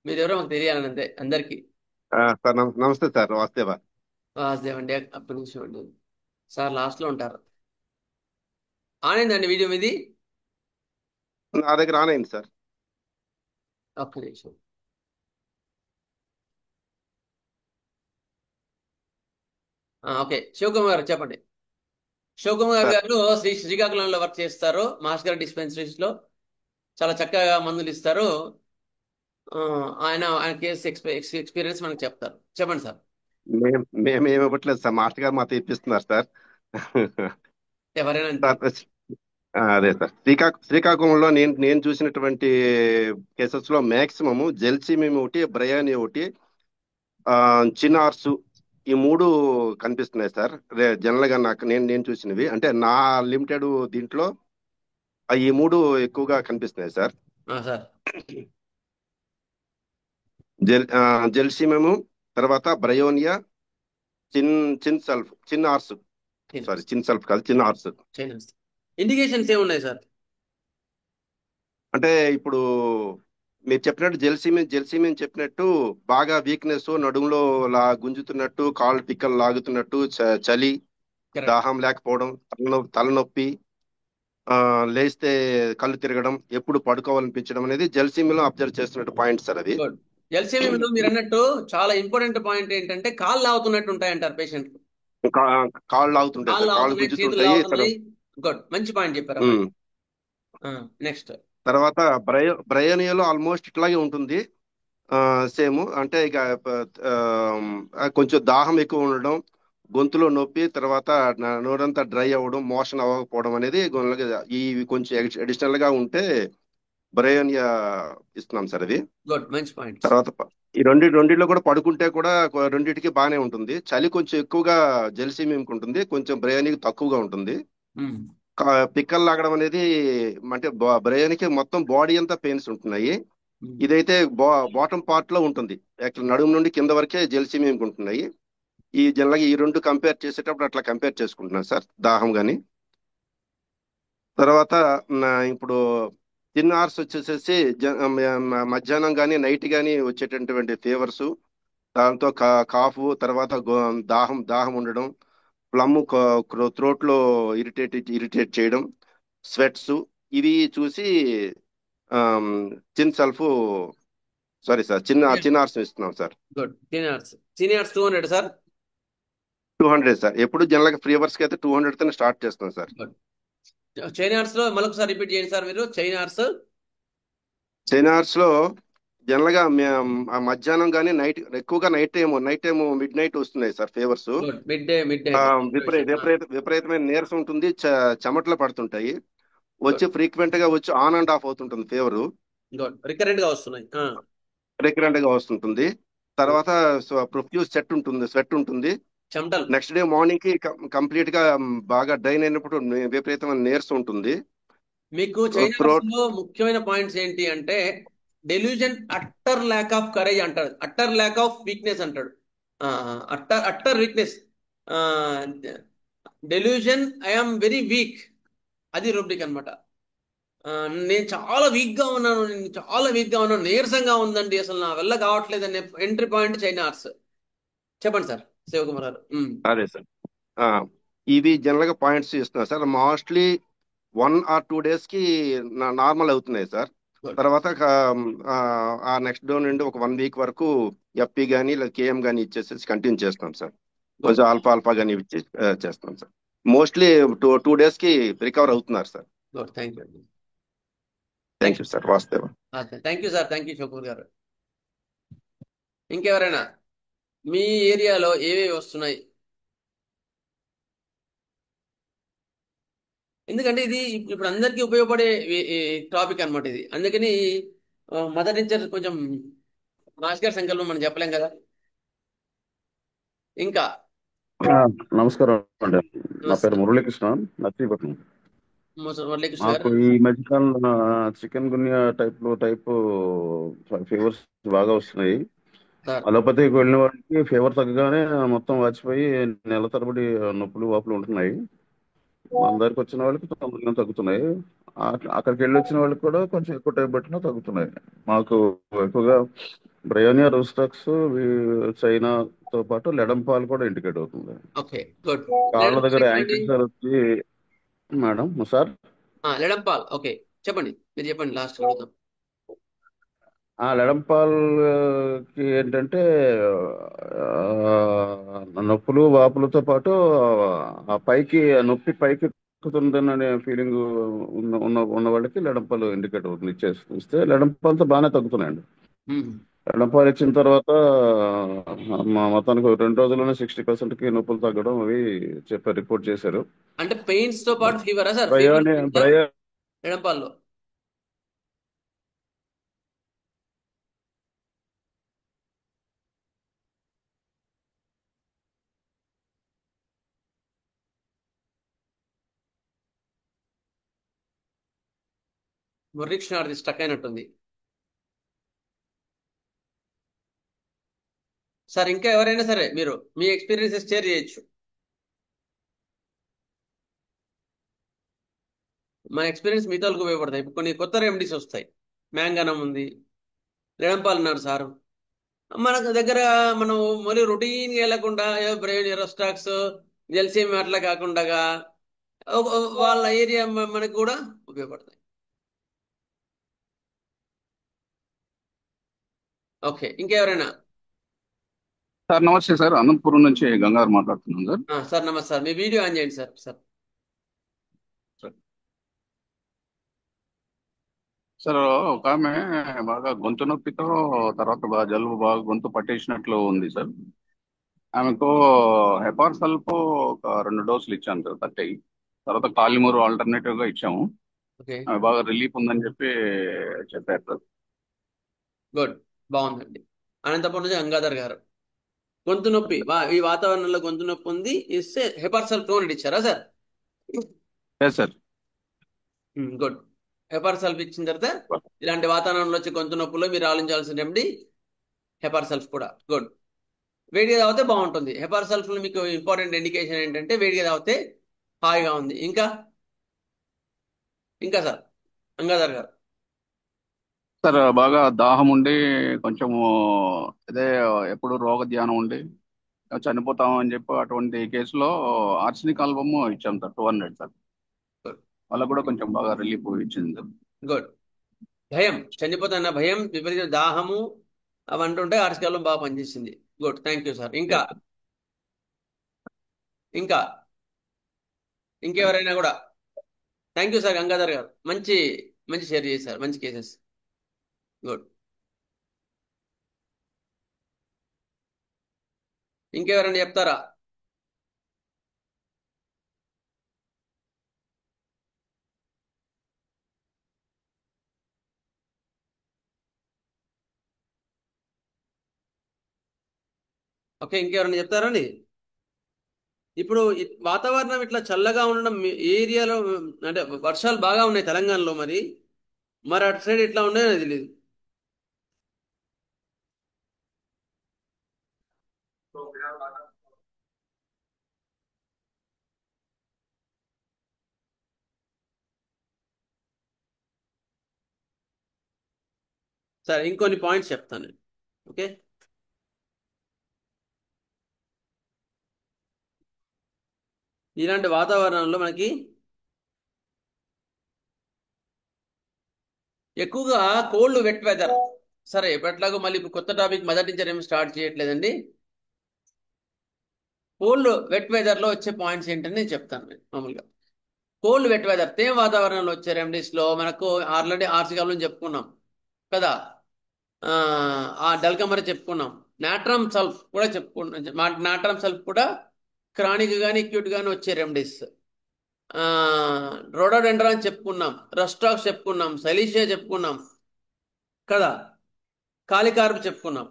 మీరు ఎవరో మాకు తెలియాలని అంతే అందరికి. సార్ నమస్తే సార్. వాసుదేవ. వాసుదేవ్ అండి, అప్పటి నుంచి అండి సార్ లాస్ట్లో ఉంటారు. ఆనందండి వీడియో మీది? నా దగ్గర ఆన్ అయింది సార్. ఒక్క నిమిషం. ఓకే, శివకుమార్ గారు చెప్పండి. శివకుమార్ గారు శ్రీకాకుళంలో వర్క్ చేస్తారు, మాస్టర్ గారి డిస్పెన్సరీస్లో. చాలా చక్కగా మందులు ఇస్తారు. ఆయన కేసు ఎక్స్పీరియన్స్ మనకు చెప్తారు. చెప్పండి సార్. మేము ఇవ్వట్లేదు సార్, మాస్టర్ గారు మాతో ఇప్పిస్తున్నారు సార్. ఎవరైనా అంతే. అదే సార్. శ్రీకాకుళంలో నేను చూసినటువంటి కేసెస్ లో మాక్సిమము జెల్సీమియం ఒకటి, బ్రయాని ఒకటి, చినార్సు, ఈ 3 కనిపిస్తున్నాయి సార్. జనరల్ గా నేను చూసినవి అంటే నా లిమిటెడ్ దీంట్లో ఈ 3 ఎక్కువగా కనిపిస్తున్నాయి సార్. జెల్సీమియం, తర్వాత బ్రయోనియా, చిన్ ఆర్స్. సారీ, చిన్ సల్ఫ్ కాదు, చిన్న ఆర్స్. ఇండికేషన్స్ ఏమున్నాయి సార్? అంటే ఇప్పుడు మీరు చెప్పినట్టు జెల్సీమియం చెప్పినట్టు బాగా వీక్నెస్, నడుములో గుంజుతున్నట్టు, కాళ్ళు పిక్కలు లాగుతున్నట్టు, చలి, దాహం లేకపోవడం, తలనొప్పి, లేస్తే కళ్ళు తిరగడం, ఎప్పుడు పడుకోవాలనిపించడం అనేది జెల్సీమియంలో అబ్జర్వ్ చేస్తున్నట్టు పాయింట్ సార్. అది జెల్సీమియంలో మీరు అన్నట్టు చాలా ఇంపార్టెంట్ పాయింట్ ఏంటంటే కాళ్ళు లాగుతున్నట్టు ఉంటాయంటారు పేషెంట్. కాళ్ళు లాగుతుంటాయి, కాళ్ళు గుంజుతుంటాయి. గుడ్, మంచి పాయింట్ చెప్పారు. నెక్స్ట్ తర్వాత బ్రయోనియాలో ఆల్మోస్ట్ ఇట్లాగే ఉంటుంది, సేమ్. అంటే ఇక కొంచెం దాహం ఎక్కువ ఉండడం, గొంతులో నొప్పి, తర్వాత నోరంతా డ్రై అవ్వడం, మోషన్ అవ్వకపోవడం అనేది ఇవి కొంచెం అడిషనల్ గా ఉంటే బ్రయోనియా ఇస్తున్నాం సార్. అది మంచి పాయింట్. తర్వాత ఈ రెండిట్లో కూడా పడుకుంటే కూడా రెండింటికి బాగానే ఉంటుంది. చలి కొంచెం ఎక్కువగా జెల్సీమియంకి ఉంటుంది, కొంచెం బ్రయోనికి తక్కువగా ఉంటుంది. పిక్కలు లాగడం అనేది అంటే బ్రెయిన్కి మొత్తం బాడీ అంతా పెయిన్స్ ఉంటున్నాయి. ఇదైతే బాటమ్ పార్ట్ లో ఉంటుంది, నడుము నుండి కింద వరకే జెల్సీమియంకి ఉంటున్నాయి. ఈ జనరల్గా ఈ 2 కంపేర్ చేసేటప్పుడు అట్లా కంపేర్ చేసుకుంటున్నాను సార్, దాహం గాని. తర్వాత ఇప్పుడు చిన్న ఆర్స్ వచ్చేసేసి మధ్యాహ్నం కానీ నైట్ కానీ వచ్చేటటువంటి ఫీవర్స్, దాంతో కాఫ్, తర్వాత దాహం ఉండడం, ప్లమ్ థ్రోట్ లో ఇరిటేట్ చేయడం, స్వెట్స్, ఇవి చూసి చిన్న ఆర్స్ ఇస్తున్నాం సార్. 200 సార్. 200 సార్. ఎప్పుడు జనరల్ ఫీవర్స్ కి అయితే 200 తో స్టార్ట్ చేస్తాం సార్. చైనార్స్ లో మరొకసారి రిపీట్ చేయండి సార్ మీరు. చైనార్స్ లో జనరల్ గా మధ్యాహ్నం కానీ నైట్, ఎక్కువగా నైట్ టైం మిడ్ నైట్ వస్తున్నాయి సార్ ఫీవర్స్. విపరీతమైన నీరసం ఉంటుంది, చెమటలు పడుతుంటాయి, వచ్చి ఫ్రీక్వెంట్ గా వచ్చి ఆన్ అండ్ ఆఫ్ అవుతుంటుంది ఫీవర్, రికరెంట్ గా వస్తుంటుంది. తర్వాత ప్రొఫ్యూజ్ స్వెట్ ఉంటుంది. నెక్స్ట్ డే మార్నింగ్ కి కంప్లీట్ గా బాగా డ్రైన్ అయినప్పుడు విపరీతమైన నీరసం ఉంటుంది. మీకు చైనార్స్ లో ముఖ్యమైన పాయింట్స్ ఏంటి అంటే delusion, utter lack of courage అంటాడు, అట్టర్ ల్యాక్ ఆఫ్ వీక్నెస్ అంటాడు. Utter weakness, delusion, I am very weak, అది రూబ్రిక్ అనమాట. నేను చాలా వీక్గా ఉన్నాను, నీరసంగా ఉందండి, అసలు నా వల్ల కావట్లేదు అనే ఎంట్రీ పాయింట్ చైనా హార్స్. చెప్పండి సార్ శివకుమార్ గారు. అదే సార్. ఆ, ఇవి జనరల్ గా పాయింట్స్ ఇస్తున్నారు సార్. మోస్ట్లీ 1 or 2 days కి నార్మల్ అవుతున్నాయి సార్. గుడ్. తర్వాత ఆ నెక్స్ట్ డే నుండి ఒక 1 week వరకు ఎఫ్పి కానీ లేదా కేఎం కానీ ఇచ్చేసేసి కంటిన్యూ చేస్తాం సార్. గుడ్. కొంచెం ఆల్ఫా ఆల్ఫా కానీ చేస్తాం సార్. మోస్ట్లీ 2 days కి రికవర్ అవుతున్నారు సార్. గుడ్. థ్యాంక్ యూ అండి. Thank you sir. వాస్తవ. Thank you sir. Thank you Shivakumar గారు. ఇంకెవరైనా మీ ఏరియాలో ఏవేవి వస్తున్నాయి? ఎందుకంటే ఇది ఇప్పుడు అందరికీ ఉపయోగపడే టాపిక్ అనమాట ఇది. అందుకని మదర్ నేచర్ కొంచెం మాస్ గారి సంఖ్యలో మనం చెప్పలేం కదా. ఇంకా నమస్కారం అండి. నా పేరు నమస్తే మురళీకృష్ణ, నర్సీపట్నం. మురళీకృష్ణ మాకు గారు. ఈ మధ్యకాలంలో చికెన్ గున్యా టైప్ ఫీవర్స్ బాగా వస్తున్నాయి. సార్ అలోపతికి వెళ్ళిన వాళ్ళకి ఫీవర్ తగ్గగానే మొత్తం వాచిపోయి నెల తరబడి నొప్పులు వాపులు ఉంటున్నాయి. మన దగ్గరికి వచ్చిన వాళ్ళకి తొందరగా తగ్గుతున్నాయి. అక్కడికి వెళ్ళి వచ్చిన వాళ్ళకి కూడా కొంచెం ఎక్కువ టైం పట్టినా తగ్గుతున్నాయి. మాకు ఎక్కువగా బ్రయోనియా రూస్టాక్స్, చైనాతో పాటు లెడం పాలు కూడా ఇండికేట్ అవుతుంది. Okay, good. కాళ్ళ లెడన్ దగ్గర పాల్ ఇవ్వండి. యాంకిల్ సార్ వచ్చి మేడం సార్ లెడన్ పాల్. ఓకే, చెప్పండి, మీరు చెప్పండి, లాస్ట్ అడుగుతాం. లెడంపాల్కి ఏంటంటే నొప్పులు వాపులతో పాటు ఆ పైకి నొప్పి పైకి ఎక్కుతుందనే ఫీలింగ్ ఉన్న ఉన్న ఉన్న వాళ్ళకి లెడంపాలు ఇండికేట్ అవుతుంది. ఇస్తే లెడంపాలతో బాగానే తగ్గుతున్నాయండి. లెడంపాలు ఇచ్చిన తర్వాత మా మొత్తానికి 2 రోజుల్లోనే 60%కి నొప్పులు తగ్గడం అవి చెప్పారు, రిపోర్ట్ చేశారు. అంటే పెయిన్స్ తో పాటు ఫీవరా సార్? బ్రయోని బ్రయో లెడన్ పాల్లో మురళీకృష్ణ గారిది స్టక్ అయినట్టుంది సార్. ఇంకా ఎవరైనా సరే మీరు మీ ఎక్స్పీరియన్సెస్ షేర్ చేయొచ్చు. మన ఎక్స్పీరియన్స్ మిగతా వాళ్ళకి ఉపయోగపడతాయి. ఇప్పుడు కొన్ని కొత్త రెమెడీస్ వస్తాయి. మ్యాంగనం ఉంది, లెడంపాల్ ఉన్నారు సారు. మనకు దగ్గర మనం మళ్ళీ రొటీన్గా వెళ్ళకుండా బ్రెయిన్ ఎరోస్టాక్స్ జెల్సియం అట్లా కాకుండా వాళ్ళ ఏరియా మనకు కూడా ఉపయోగపడతాయి. ఓకే, ఇంకెవరైనా? సార్ నమస్తే సార్, అనంతపురం నుంచి గంగారు మాట్లాడుతున్నాను సార్. సార్ నమస్తే సార్, మీ వీడియో ఆన్ చేయండి సార్. సార్ సార్ ఒక ఆమె బాగా గొంతు నొప్పితో, తర్వాత బాగా జలుబు బాగా గొంతు పట్టేసినట్లు ఉంది సార్. ఆమెకు హెపార్ సల్ఫ్ ఒక 2 డోసులు ఇచ్చాను సార్, 30. తర్వాత కాలిమూరు ఆల్టర్నేటివ్ గా ఇచ్చాము. ఓకే, ఆమె బాగా రిలీఫ్ ఉందని చెప్పి చెప్పారు సార్. గుడ్, బాగుందండి. అనంతపురం నుంచి గంగాధర్ గారు, గొంతు నొప్పి ఈ వాతావరణంలో గొంతు నొప్పి ఉంది, ఇస్తే హెపార్ సల్ఫ్ 200 ఇచ్చారా sir? Sir good. Hepar sulph ఇచ్చిన తర్వాత ఇలాంటి వాతావరణంలో వచ్చే గొంతు నొప్పులో మీరు ఆలోచించాల్సిన రెమెడీ హెపార్ సల్ఫ్ కూడా. గుడ్. వేడిగా తాగితే బాగుంటుంది. హెపార్ సల్ఫ్ మీకు ఇంపార్టెంట్ ఇండికేషన్ ఏంటంటే వేడిగా తాగితే హాయిగా ఉంది. ఇంకా ఇంకా సార్ గంగాధర్ గారు. సార్ బాగా దాహం ఉండి కొంచెము అదే ఎప్పుడు రోగ ధ్యానం ఉండి చనిపోతాం అని చెప్పి అటువంటి కేసులో ఆర్సనిక్ ఆల్బమ్ ఇచ్చాం సార్, 200 సార్. గుడ్. వాళ్ళకు కూడా కొంచెం బాగా రిలీఫ్ ఇచ్చింది సార్. గుడ్. భయం, చనిపోతున్న భయం, విపరీత దాహము అవి అంటుంటే ఆర్టికల్లో బాగా పనిచేసింది. Good, thank you sir. ఇంకా ఇంకా ఇంకెవరైనా కూడా? థ్యాంక్ యూ సార్ గంగాధర్ గారు, మంచి మంచి షేర్ చేశారు, మంచి కేసెస్. గుడ్. ఇంకెవరైనా చెప్తారా? ఓకే, ఇంకెవరైనా చెప్తారండి? ఇప్పుడు వాతావరణం ఇట్లా చల్లగా ఉండడం మీ ఏరియాలో, అంటే వర్షాలు బాగా ఉన్నాయి తెలంగాణలో, మరి మరి అటు సైడ్ ఎట్లా ఉన్నాయో నాకు తెలియదు. సరే, ఇంకొన్ని పాయింట్స్ చెప్తాను. ఓకే, ఇలాంటి వాతావరణంలో మనకి ఎక్కువగా కోల్డ్ వెట్ వెదర్. సరే, ఎప్పట్లాగో మళ్ళీ ఇప్పుడు కొత్త టాపిక్ మొదటి నుంచి ఏమి స్టార్ట్ చేయట్లేదండి. కోల్డ్ వెట్ వెదర్లో వచ్చే పాయింట్స్ ఏంటని నేను చెప్తాను. మామూలుగా కోల్డ్ వెట్ వెదర్ తేమ వాతావరణంలో వచ్చే రెమెడీస్లో మనకు ఆల్రెడీ ఆర్సికాలం చెప్పుకున్నాం కదా. ఆ డల్కమర చెప్పుకున్నాం. నాట్రమ్ సల్ఫ్ కూడా చెప్పుకున్నాం. నాట్రమ్ సల్ఫ్ కూడా క్రానిక్ కానీ అక్యూట్ కానీ వచ్చే రెమెడీస్. రోడోడెండ్రాన్ చెప్పుకున్నాం, రస్టాక్స్ చెప్పుకున్నాం, సైలీషియా చెప్పుకున్నాం కదా, కాలికార్బ్ చెప్పుకున్నాం.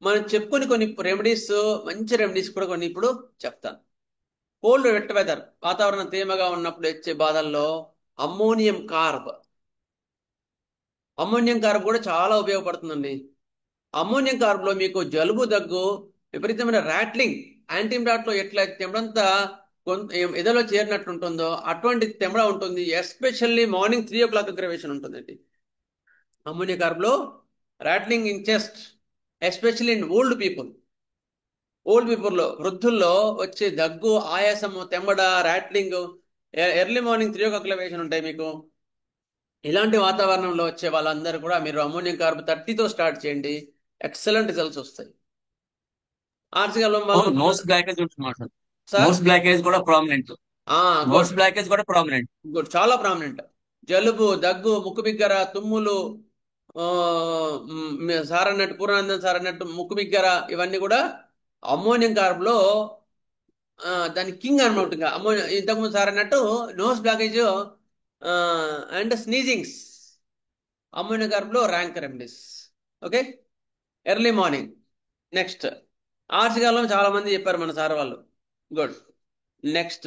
మనం చెప్పుకొని కొన్ని రెమెడీస్, మంచి రెమెడీస్ కూడా కొన్ని ఇప్పుడు చెప్తాను. కోల్డ్ వెట్ వెదర్ వాతావరణం తేమగా ఉన్నప్పుడు వచ్చే బాధల్లో అమ్మోనియం కార్బ్ కూడా చాలా ఉపయోగపడుతుందండి. అమ్మోనియం కార్బ్లో మీకు జలుబు, దగ్గు, విపరీతమైన ర్యాట్లింగ్, యాంటీమ్డాట్లో ఎట్లా తెంబడంతా ఎదలో చేరినట్టు ఉంటుందో అటువంటి తెంబడ ఉంటుంది. ఎస్పెషల్లీ మార్నింగ్ 3 o'clock అగ్రవేషన్ ఉంటుందండి అమ్మోనియం కార్బ్లో. Rattling in chest, especially in old పీపుల్లో, వృద్ధుల్లో వచ్చే దగ్గు, ఆయాసము, తెంబడ, rattling, early morning 3 o'clock aggravation ఉంటాయి మీకు. ఇలాంటి వాతావరణంలో వచ్చే వాళ్ళందరూ కూడా మీరు అమ్మోనియం కార్బ్ 30తో స్టార్ట్ చేయండి, ఎక్సలెంట్ రిజల్ట్స్ వస్తాయి. ఆర్సికలం నోస్ బ్లాకేజ్ ఉంటుంది సార్. నోస్ బ్లాకేజ్ కూడా ప్రామినెంట్. నోస్ బ్లాకేజ్ కూడా ప్రామినెంట్, చాలా ప్రామినెంట్. జలుబు, దగ్గు, ముక్కు బిగ్గర, తుమ్ములు, సార్ అన్నట్టు పూర్ణానందం సార్ అన్నట్టు ముక్కు బిగ్గర, ఇవన్నీ కూడా అమ్మోనియం కార్బ్లో దాని కింగ్ అనమాట. అమ్మోనియం ఇంతకుముందు సార్ అన్నట్టు nose blockage and sneezings ammonium కార్బ్లో rank remedies. Okay, early morning. Next ఆర్సికాలం చాలా మంది చెప్పారు మన సార్ వాళ్ళు. గుడ్. నెక్స్ట్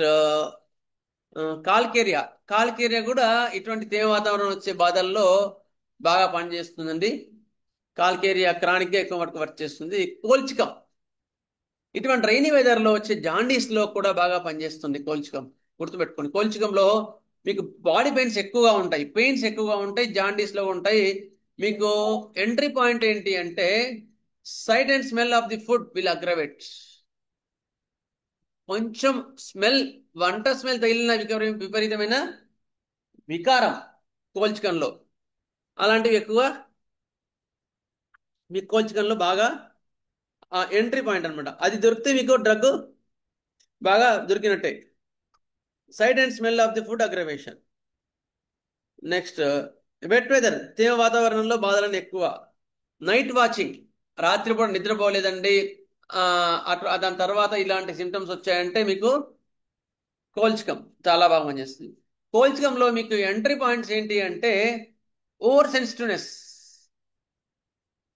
కాల్కేరియా కూడా ఇటువంటి తేమ వాతావరణం వచ్చే బాధల్లో బాగా పనిచేస్తుందండి. కాల్కేరియా క్రానిక్గా ఎక్కువ మటుకు వర్క్ చేస్తుంది. కోల్చికం ఇటువంటి రైనీ వెదర్లో వచ్చే జాండీస్లో కూడా బాగా పనిచేస్తుంది. కోల్చికం గుర్తుపెట్టుకోండి. కోల్చికంలో మీకు బాడీ పెయిన్స్ ఎక్కువగా ఉంటాయి, జాండీస్లో ఉంటాయి. మీకు ఎంట్రీ పాయింట్ ఏంటి అంటే sight and smell of the food will aggravate. కొంచెం వంట స్మెల్ తగిలిన విపరీతమైన వికారం కోల్చికంలో, అలాంటివి ఎక్కువ మీ కోల్చికంలో బాగా ఎంట్రీ పాయింట్ అనమాట. అది దొరికితే మీకు డ్రగ్ బాగా దొరికినట్టే. Sight and smell of the food aggravation. Next wet weather తేమ వాతావరణంలో బాధలను ఎక్కువ. నైట్ వాచింగ్, రాత్రిపూట నిద్రపోలేదండి, దాని తర్వాత ఇలాంటి సిమ్టమ్స్ వచ్చాయంటే మీకు కోల్చికం చాలా బాగా పనిచేస్తుంది. కోల్చికంలో మీకు ఎంట్రీ పాయింట్స్ ఏంటి అంటే ఓవర్ సెన్సిటివ్నెస్.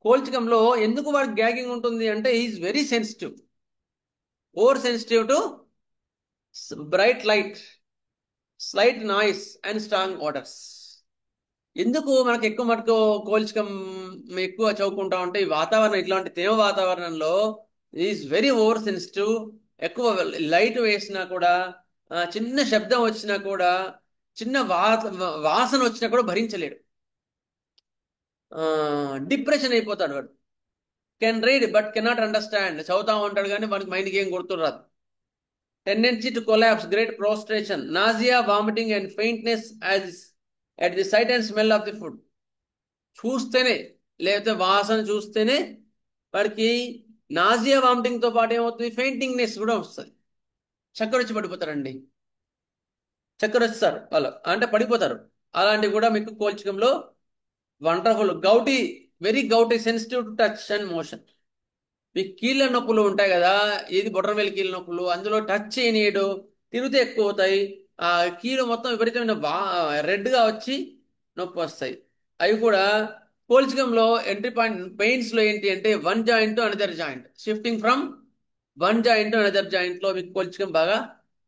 కోల్చికంలో ఎందుకు వాడికి గ్యాగింగ్ ఉంటుంది అంటే is very sensitive, over sensitive to bright light, slight noise and strong orders. ఎందుకు మనకు ఎక్కువ మటుకు కోల్చికం ఎక్కువ చదువుకుంటా ఉంటే ఈ వాతావరణం, ఇట్లాంటి తేమ వాతావరణంలో ఈజ్ వెరీ ఓవర్ సెన్సిటివ్. ఎక్కువ లైట్ వేసినా కూడా, చిన్న శబ్దం వచ్చినా కూడా, చిన్న వాసన వచ్చినా కూడా భరించలేడు. డిప్రెషన్ అయిపోతాడు వాడు. Can read but cannot understand. చదువుతా ఉంటాడు కానీ వానికి మైండ్కి ఏం గుర్తురాదు. Tendency to collapse, great prostration, nausea, vomiting and faintness at the sight and smell of the food. చూస్తేనే లేకపోతే వాసన చూస్తేనే వాడికి నాజియా, వామిటింగ్తో పాటు ఏమవుతుంది, ఫెయింటింగ్నెస్ కూడా వస్తుంది. చక్కెర వచ్చి పడిపోతారండి, చక్కెర వస్తారు వాళ్ళు, అంటే పడిపోతారు. అలాంటివి కూడా మీకు కోల్చికంలో wonderful. Very gouty, sensitive to touch and motion. మీకు కీళ్ళ నొప్పులు ఉంటాయి కదా, ఏది బొటనవేలు కీళ్ళ నొప్పులు, అందులో టచ్ చేయనీయడు, తిరిగితే ఎక్కువ అవుతాయి. ఆ కీలు మొత్తం విపరీతమైన రెడ్గా వచ్చి నొప్పి వస్తాయి. అవి కూడా కోల్చికంలో ఎంట్రీ పాయింట్ పెయిన్స్లో ఏంటి అంటే one joint to another joint, shifting from one joint to another జాయింట్లో మీకు కోల్చికం బాగా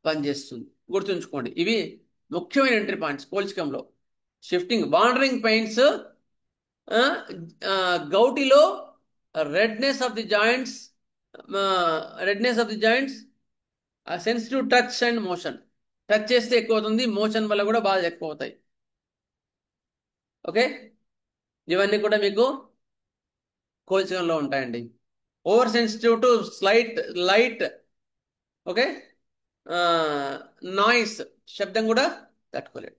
పనిచేస్తుంది. గుర్తుంచుకోండి, ఇవి ముఖ్యమైన ఎంట్రీ పాయింట్స్ కోల్చికంలో. షిఫ్టింగ్, వాండరింగ్ పెయిన్స్, గౌటిలో redness of the joints, sensitive touch and motion. Touch చేస్తే ఎక్కువ అవుతుంది, మోషన్ వల్ల కూడా బాగా ఎక్కువ అవుతాయి. ఓకే, ఇవన్నీ కూడా మీకు కోల్చికంలో ఉంటాయండి. Over sensitive to light, okay, noise, శబ్దం కూడా తట్టుకోలేడు.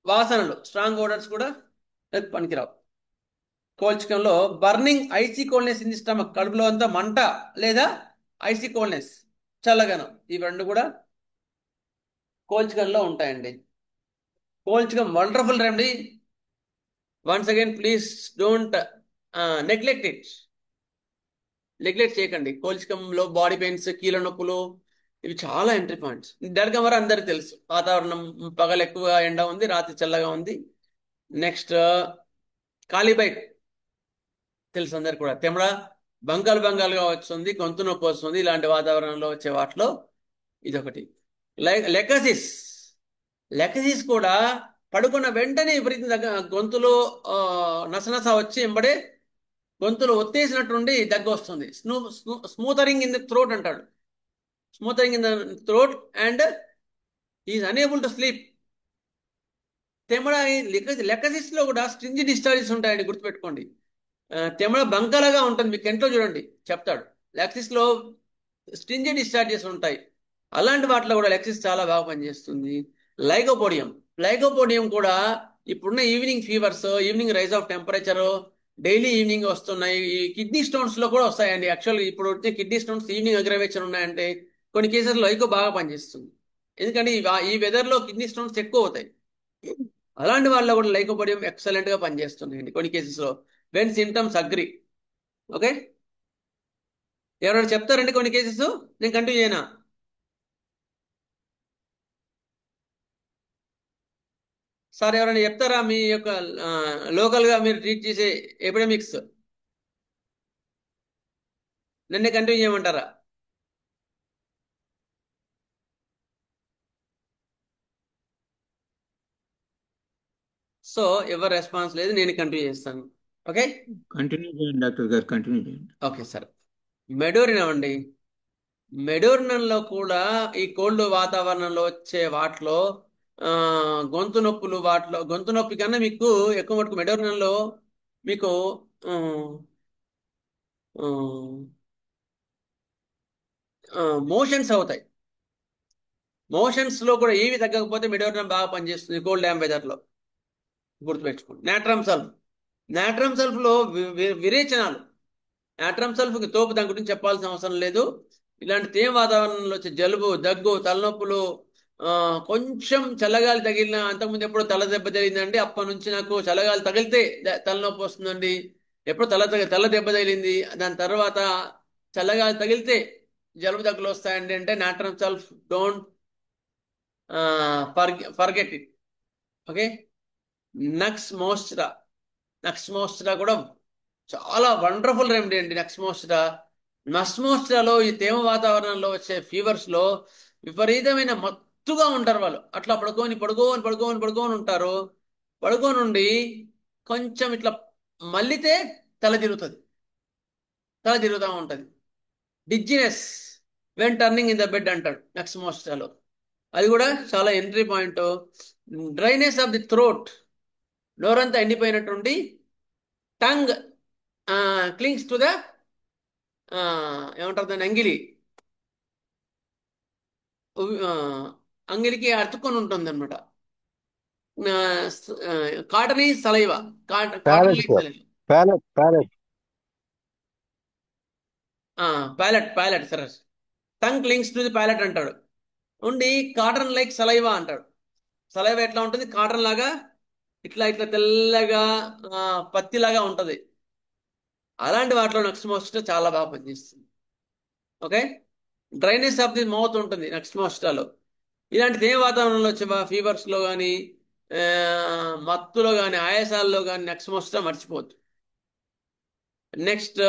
వాసనలు, స్ట్రాంగ్ ఓడర్స్ కూడా పనికిరావు. కోల్చికంలో burning icy coldness in the stomach, కడుపులో అంతా మంట లేదా ఐసీ కోల్డ్నెస్, చల్లగనం, ఇవి రెండు కూడా కోల్చికంలో ఉంటాయండి. Colchicum wonderful remedy. Once again please don't neglect it. Neglect చేయకండి. కోల్చికంలో బాడీ పెయిన్స్, కీళ్ళ నొప్పులు, ఇవి చాలా ఎంట్రీ పాయింట్స్. డెల్గమర అందరికి తెలుసు, వాతావరణం పగలు ఎక్కువగా ఎండ ఉంది, రాత్రి చల్లగా ఉంది. నెక్స్ట్ కాలిబైట్ తెలుసు అందరికి కూడా. తెమడ బంగాలుగా వస్తుంది, గొంతు నొప్పి వస్తుంది, ఇలాంటి వాతావరణంలో వచ్చే వాటిలో ఇదొకటి. లెకసిస్ కూడా పడుకున్న వెంటనే విపరీతం గొంతులో నసనస వచ్చి ఎంబడే గొంతులో ఒత్తేసినట్టుండి దగ్గు వస్తుంది. స్మూతరింగ్ ఇన్ ద థ్రోట్ అంటాడు. Smothering in the throat and is unable to sleep. తెమడ లెకసిస్ లో కూడా స్ట్రింజి డిశ్చార్జెస్ ఉంటాయండి, గుర్తుపెట్టుకోండి. తెమడ బంకలాగా ఉంటుంది, మీకు ఎంట్లో చూడండి చెప్తాడు. లెక్సిస్ లో స్ట్రింజి డిశ్చార్జెస్ ఉంటాయి. అలాంటి వాటిలో కూడా లెక్సిస్ చాలా బాగా పనిచేస్తుంది. లైకోపోడియం కూడా ఇప్పుడున్న evening fevers, evening rise of temperature, daily evening వస్తున్నాయి. ఈ కిడ్నీ స్టోన్స్ లో కూడా వస్తాయండి. యాక్చువల్గా ఇప్పుడు వచ్చే కిడ్నీ స్టోన్స్ ఈవినింగ్ అగ్రవేషన్ ఉన్నాయంటే కొన్ని కేసెస్ లైకో బాగా పనిచేస్తుంది. ఎందుకంటే ఈ వెదర్ లో కిడ్నీ స్టోన్స్ ఎక్కువ అవుతాయి. అలాంటి వాళ్ళలో కూడా లైకోపోడియం ఎక్సలెంట్ గా పనిచేస్తున్నాయండి కొన్ని కేసెస్ లో, వెన్ సింటమ్స్ అగ్రి. ఓకే, ఎవరైనా చెప్తారండి కొన్ని కేసెస్? నేను కంటిన్యూ చేయనా? సార్ ఎవరైనా చెప్తారా మీ యొక్క లోకల్ గా మీరు ట్రీట్ చేసే ఎపిడమిక్స్? నన్నే కంటిన్యూ చేయమంటారా? సో ఎవరు రెస్పాన్స్ లేదు, నేను కంటిన్యూ చేస్తాను. ఓకే, కంటిన్యూ చేయండి డాక్టర్ గారు, కంటిన్యూ చేయండి. Okay sir. మెడోరినం అండి. మెడోరినంలో కూడా ఈ కోల్డ్ వాతావరణంలో వచ్చే వాటిలో గొంతు నొప్పులు, వాటిలో గొంతు నొప్పి కన్నా మీకు ఎక్కువ మటుకు మెడోరినంలో మీకు మోషన్స్ అవుతాయి. మోషన్స్ లో కూడా ఏవి తగ్గకపోతే మెడోరినం బాగా పనిచేస్తుంది కోల్డ్ డ్యామ్ వెదర్ లో, గుర్తుపెట్టుకోండి. నాట్రమ్ సల్ఫ్ లో విరేచనాలు. నాట్రమ్ సల్ఫ్ కి తోపు, దాని గురించి చెప్పాల్సిన అవసరం లేదు. ఇలాంటి తేమ వాతావరణంలో వచ్చే జలుబు, దగ్గు, తలనొప్పులు, కొంచెం చల్లగాలి తగిలిన, అంతకుముందు ఎప్పుడో తల దెబ్బ తగిలిందండి, అప్పటి నుంచి నాకు చల్లగాలి తగిలితే తలనొప్పి వస్తుందండి. ఎప్పుడు తల దెబ్బ తగిలింది, దాని తర్వాత చల్లగాలి తగిలితే జలుబు, దగ్గులు వస్తాయండి అంటే natrum sulph don't forget it. Okay, nux moschata చాలా వండర్ఫుల్ రెమెడీ అండి. నక్స్మోస్ట్రాలో ఈ తేమ వాతావరణంలో వచ్చే ఫీవర్స్ లో విపరీతమైన మత్తుగా ఉంటారు వాళ్ళు. అట్లా పడుకోని ఉంటారు. పడుకోని ఉండి కొంచెం ఇట్లా మళ్ళితే తల తిరుగుతూ ఉంటుంది. Dizziness when turning in the bed అంటాడు నక్స్మోస్ట్రాలో. అది కూడా చాలా entry point. Dryness of the throat, నోరంతా ఎండిపోయినట్టుండి, టంగ్ క్లింగ్స్ టు ద ఏమంటారు దాన్ని, అంగిలికి అతుక్కొని ఉంటుంది అనమాట. కాటనీ సలైవా, ప్యాలెట్ సరే, tongue clings to the palate అంటాడు. ఉండి కాటన్ లైక్ సలైవా అంటాడు. సలైవా ఎట్లా ఉంటుంది? కాటన్ లాగా ఇట్లా తెల్లగా పత్తిలాగా ఉంటుంది. అలాంటి వాటిలో నక్స్మోస్ట్రా చాలా బాగా పనిచేస్తుంది. Okay, dryness of the mouth ఉంటుంది నక్స్మోస్ట్రాలో. ఇలాంటి తేమ వాతావరణంలో వచ్చే ఫీవర్స్ లో కానీ, మత్తులో కానీ, ఆయాసాల్లో కానీ నక్స్మోస్ట్రా మర్చిపోద్దు. నెక్స్ట్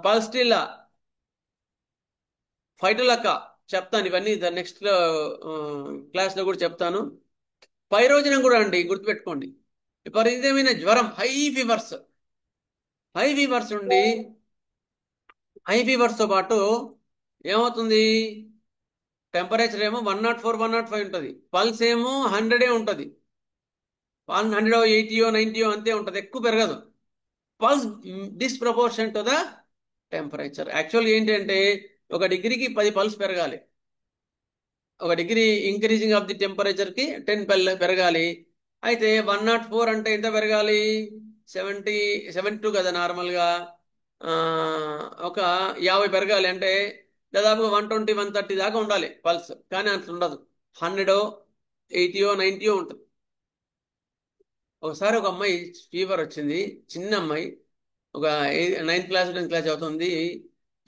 పల్స్టిల్లా, ఫైటోలక్కా చెప్తాను. ఇవన్నీ నెక్స్ట్ క్లాస్లో కూడా చెప్తాను. పైరోజనం కూడా అండి, గుర్తుపెట్టుకోండి. విపరీతమైన జ్వరం, హై ఫీవర్స్ ఉండి, హై ఫీవర్స్తో పాటు ఏమవుతుంది, టెంపరేచర్ ఏమో 104, 105 ఉంటుంది, పల్స్ ఏమో 100 ఉంటుంది. 180 90 అంతే ఉంటుంది, ఎక్కువ పెరగదు. Pulse disproportion to the temperature. యాక్చువల్గా ఏంటంటే 1 డిగ్రీకి 10 పల్స్ పెరగాలి. 1 డిగ్రీ ఇంక్రీజింగ్ ఆఫ్ ది టెంపరేచర్కి 10 పెరగాలి. అయితే 104 అంటే ఎంత పెరగాలి? 72 కదా నార్మల్గా. ఒక 50 పెరగాలి అంటే దాదాపు 120 130 దాకా ఉండాలి పల్స్. కానీ అట్లా ఉండదు, 100 80 90 ఉంటుంది. ఒకసారి ఒక అమ్మాయి ఫీవర్ వచ్చింది, చిన్న అమ్మాయి, ఒక 9th క్లాస్ 10th క్లాస్ అవుతుంది.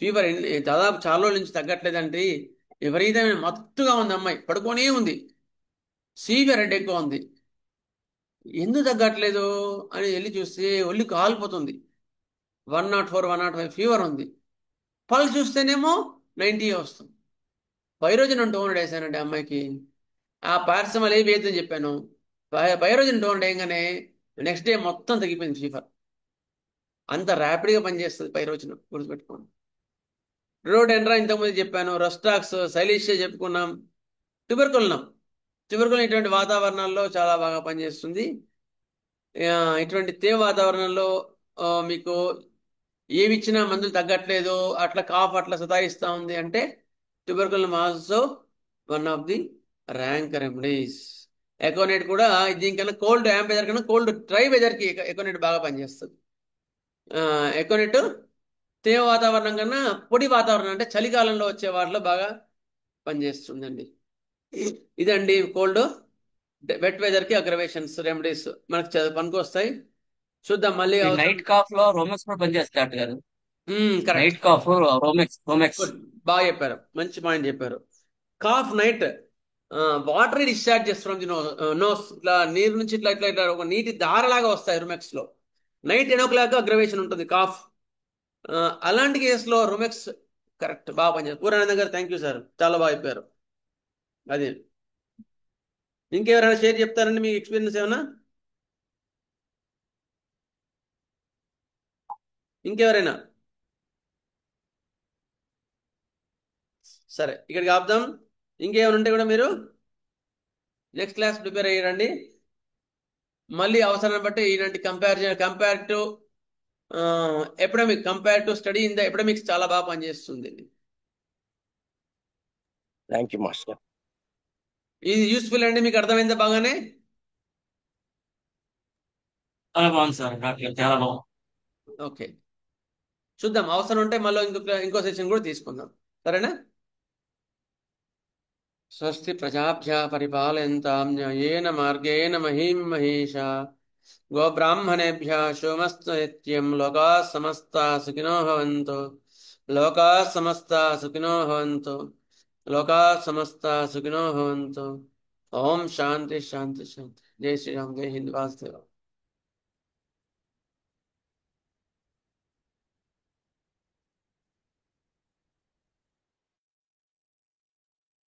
ఫీవర్ దాదాపు చాలా రోజుల నుంచి తగ్గట్లేదండి, విపరీతమైన మత్తుగా ఉంది అమ్మాయి, పడుకొనే ఉంది, సీవియర్ హెడ్ ఎక్కువ ఉంది. ఎందుకు తగ్గట్లేదు అని వెళ్ళి చూస్తే ఒళ్ళు కాలిపోతుంది, 104 105 ఫీవర్ ఉంది. పల్స్ చూస్తేనేమో 90 వస్తుంది. పైరోజన్ 200 వేసానండి అమ్మాయికి. ఆ పారాసిటమాల్ ఏమి వేద్దని చెప్పాను, పైరోజన్ 200 వేయగానే నెక్స్ట్ డే మొత్తం తగ్గిపోయింది ఫీవర్. అంత ర్యాపిడ్గా పనిచేస్తుంది పైరోజన్, గుర్తుపెట్టుకోండి. రోడెండ్రా ఇంతకుముందు చెప్పాను, రస్టాక్స్, సైలీషియా చెప్పుకున్నాం, ట్యూబర్కులినం ఇటువంటి వాతావరణాల్లో చాలా బాగా పనిచేస్తుంది. ఇటువంటి తేవ వాతావరణంలో మీకు ఏమి ఇచ్చినా మందులు తగ్గట్లేదు, అట్లా కాఫ్ అట్లా సతాయిస్తూ ఉంది అంటే tuberculinum also one of the rank remedies. Aconite కూడా దీనికన్నా కోల్డ్ వెదర్ కన్నా కోల్డ్ డ్రై వెదర్కి ఎకోనెట్ బాగా పనిచేస్తుంది. ఎకోనెట్ తేవ వాతావరణం కన్నా పొడి వాతావరణం అంటే చలికాలంలో వచ్చే వాటిలో బాగా పనిచేస్తుందండి. ఇదండి కోల్డ్ వెట్ వెదర్ కి అగ్రవేషన్స్ రెమెడీస్ మనకు పనికి వస్తాయి. చూద్దాం మళ్ళీ. నైట్ కాఫ్ లో రోమెక్స్ కూడా పనిచేస్తాడు గారు. Correct, night cough rumex. బాగా చెప్పారు, మంచి పాయింట్ చెప్పారు. Cough night water discharge from the nose, ఇట్లా నీరు నుంచి ఇట్లా ఇట్లా ఇట్లా ఒక నీటి దారలాగా వస్తాయి రుమెక్స్ లో. నైట్ 10 o'clock అగ్రవేషన్ ఉంటుంది కాఫ్. అలాంటి కేసులో రుమెక్స్ కరెక్ట్ బాగా పనిచేస్తారు. పూరానంద గారు థ్యాంక్ యూ సార్, చాలా బాగా చెప్పారు. అదే ఇంకెవరైనా షేర్ చెప్తారండి మీ ఎక్స్పీరియన్స్ ఏమన్నా? ఇంకెవరైనా? సరే ఇక్కడికి ఆపుదాం. ఇంకేమైనా ఉంటే కూడా మీరు నెక్స్ట్ క్లాస్ ప్రిపేర్ అయ్యారండి. మళ్ళీ అవసరాన్ని బట్టి ఇలాంటి compare to epidemic, compare to study in the epidemics చాలా బాగా పనిచేస్తుంది. Thank you master. ఇది యూస్ఫుల్ అండి, మీకు అర్థమైందా బాగానే? చాలా బాగుంది సార్, చాలా బాగుంది. ఓకే, చూద్దాం, అవసరం ఉంటే మళ్ళీ ఇంకో సెషన్ కూడా తీసుకుందాం, సరేనా? స్వస్తి ప్రజాభ్య పరిపాలయంతాం న్యాయేన మార్గేణ మహీం మహేషా గోబ్రాహ్మణేభ్య శోమస్తు నిత్యం. లోకా సమస్తా సుఖినో భవంతు, లోకా సమస్తా సుఖినో భవంతు, లోకా సమస్తా సుఖినో భవంతు. ఓం శాంతి శాంతి శాంతి. జై శ్రీరామ్, జై హింద్, వాసుదేవ.